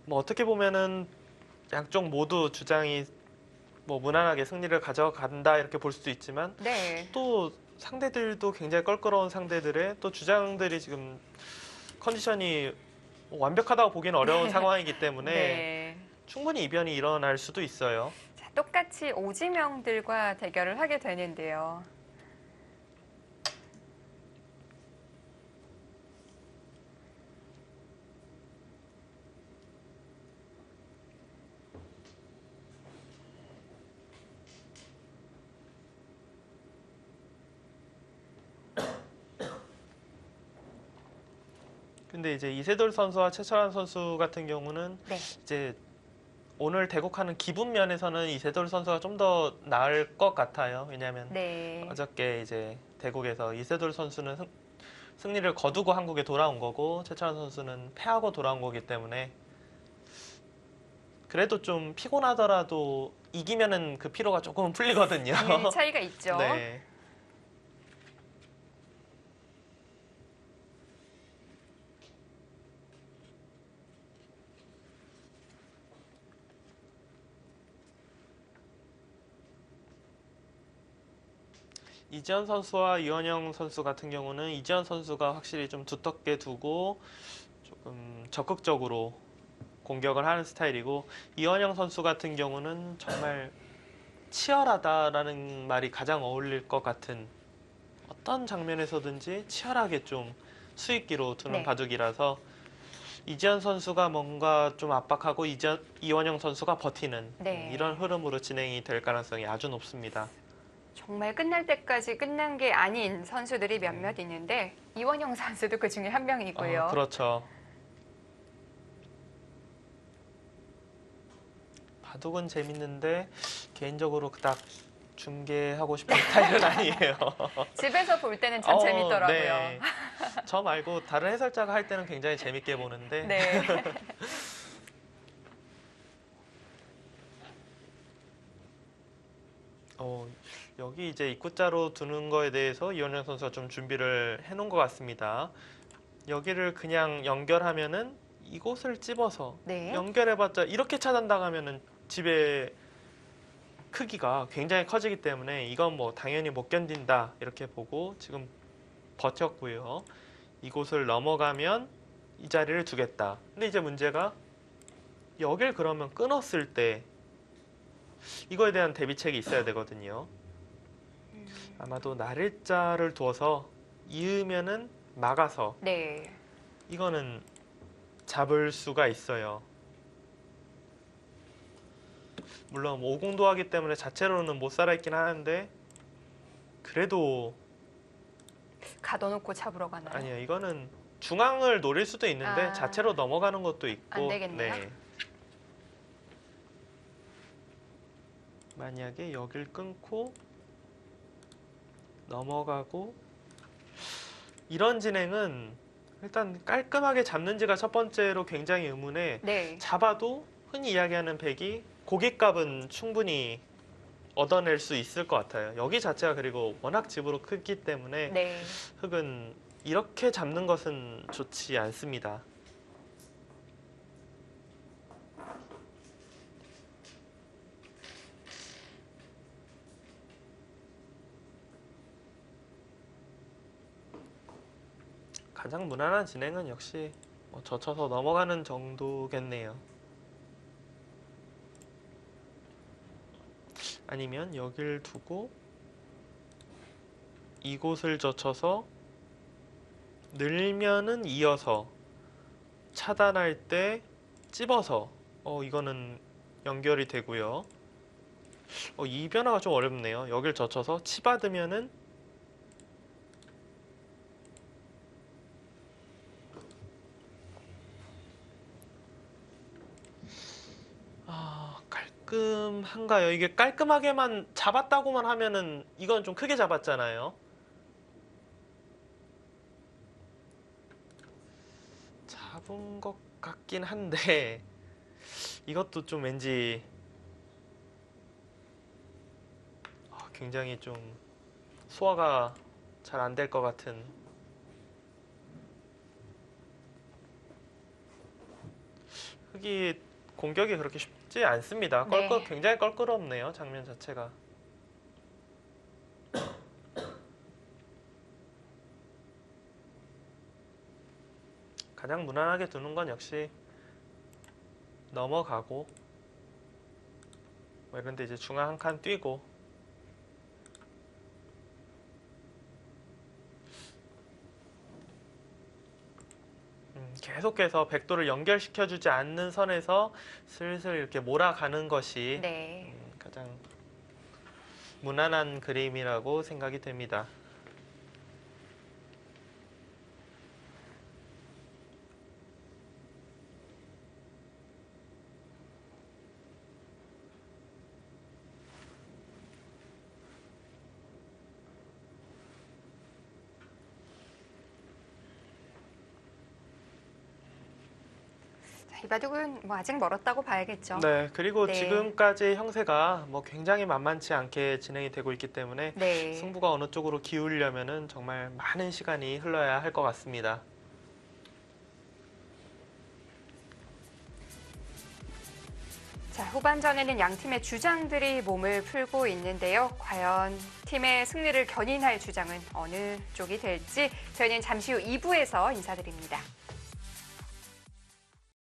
뭐 어떻게 보면은 양쪽 모두 주장이 뭐 무난하게 승리를 가져간다 이렇게 볼 수도 있지만 네. 또 상대들도 굉장히 껄끄러운 상대들의 또 주장들이 지금 컨디션이 완벽하다고 보기는 어려운 상황이기 때문에 네. 충분히 이변이 일어날 수도 있어요. 자, 똑같이 오지명들과 대결을 하게 되는데요. 근데 이제 이세돌 선수와 최철환 선수 같은 경우는 네. 이제 오늘 대국하는 기분 면에서는 이세돌 선수가 좀 더 나을 것 같아요. 왜냐하면 네. 어저께 이제 대국에서 이세돌 선수는 승리를 거두고 한국에 돌아온 거고 최찬원 선수는 패하고 돌아온 거기 때문에 그래도 좀 피곤하더라도 이기면은 그 피로가 조금은 풀리거든요. 당연히 차이가 있죠. 네. 이지현 선수와 이원영 선수 같은 경우는 이지현 선수가 확실히 좀 두텁게 두고 조금 적극적으로 공격을 하는 스타일이고 이원영 선수 같은 경우는 정말 치열하다라는 말이 가장 어울릴 것 같은 어떤 장면에서든지 치열하게 좀 수익기로 두는 네. 바둑이라서 이지현 선수가 뭔가 좀 압박하고 이원영 선수가 버티는 네. 이런 흐름으로 진행이 될 가능성이 아주 높습니다. 정말 끝날 때까지 끝난 게 아닌 선수들이 몇몇 있는데 이원영 선수도 그 중에 한 명이고요. 그렇죠. 바둑은 재밌는데 개인적으로 그닥 중계하고 싶은 스타일은 아니에요. 집에서 볼 때는 참 재밌더라고요. 네. 저 말고 다른 해설자가 할 때는 굉장히 재밌게 보는데 네. 여기 이제 입구자로 두는 거에 대해서 이원영 선수가 좀 준비를 해놓은 것 같습니다. 여기를 그냥 연결하면은 이곳을 찝어서 네. 연결해봤자 이렇게 차단당하면은 집의 크기가 굉장히 커지기 때문에 이건 뭐 당연히 못 견딘다 이렇게 보고 지금 버텼고요. 이곳을 넘어가면 이 자리를 두겠다. 근데 이제 문제가 여길 그러면 끊었을 때 이거에 대한 대비책이 있어야 되거든요. 아마도 날일자를 두어서 이으면은 막아서 네. 이거는 잡을 수가 있어요. 물론 오공도 하기 때문에 자체로는 못 살아있긴 하는데 그래도 가둬놓고 잡으러 가나요? 아니에요. 이거는 중앙을 노릴 수도 있는데 아. 자체로 넘어가는 것도 있고 안 되겠네요. 네. 만약에 여길 끊고 넘어가고 이런 진행은 일단 깔끔하게 잡는지가 첫 번째로 굉장히 의문에 네. 잡아도 흔히 이야기하는 백이 고깃값은 충분히 얻어낼 수 있을 것 같아요. 여기 자체가 그리고 워낙 집으로 크기 때문에 네. 흙은 이렇게 잡는 것은 좋지 않습니다. 가장 무난한 진행은 역시 젖혀서 넘어가는 정도겠네요. 아니면 여길 두고 이곳을 젖혀서 늘면은 이어서 차단할 때 찝어서 이거는 연결이 되고요. 이 변화가 좀 어렵네요. 여길 젖혀서 치받으면은 깔끔한가요? 이게 깔끔하게만 잡았다고만 하면은 이건 좀 크게 잡았잖아요. 잡은 것 같긴 한데 이것도 좀 왠지 굉장히 좀 소화가 잘 안 될 것 같은 흙이 공격이 그렇게 쉽지 않습니다. 네. 굉장히 껄끄럽네요. 장면 자체가. 가장 무난하게 두는 건 역시 넘어가고 뭐 이런데 이제 중앙 한 칸 뛰고 계속해서 백도를 연결시켜주지 않는 선에서 슬슬 이렇게 몰아가는 것이 네. 가장 무난한 그림이라고 생각이 됩니다. 이 바둑은 뭐 아직 멀었다고 봐야겠죠. 네, 그리고 네. 지금까지의 형세가 뭐 굉장히 만만치 않게 진행이 되고 있기 때문에 네. 승부가 어느 쪽으로 기울려면은 정말 많은 시간이 흘러야 할 것 같습니다. 자, 후반전에는 양 팀의 주장들이 몸을 풀고 있는데요. 과연 팀의 승리를 견인할 주장은 어느 쪽이 될지 저희는 잠시 후 2부에서 인사드립니다.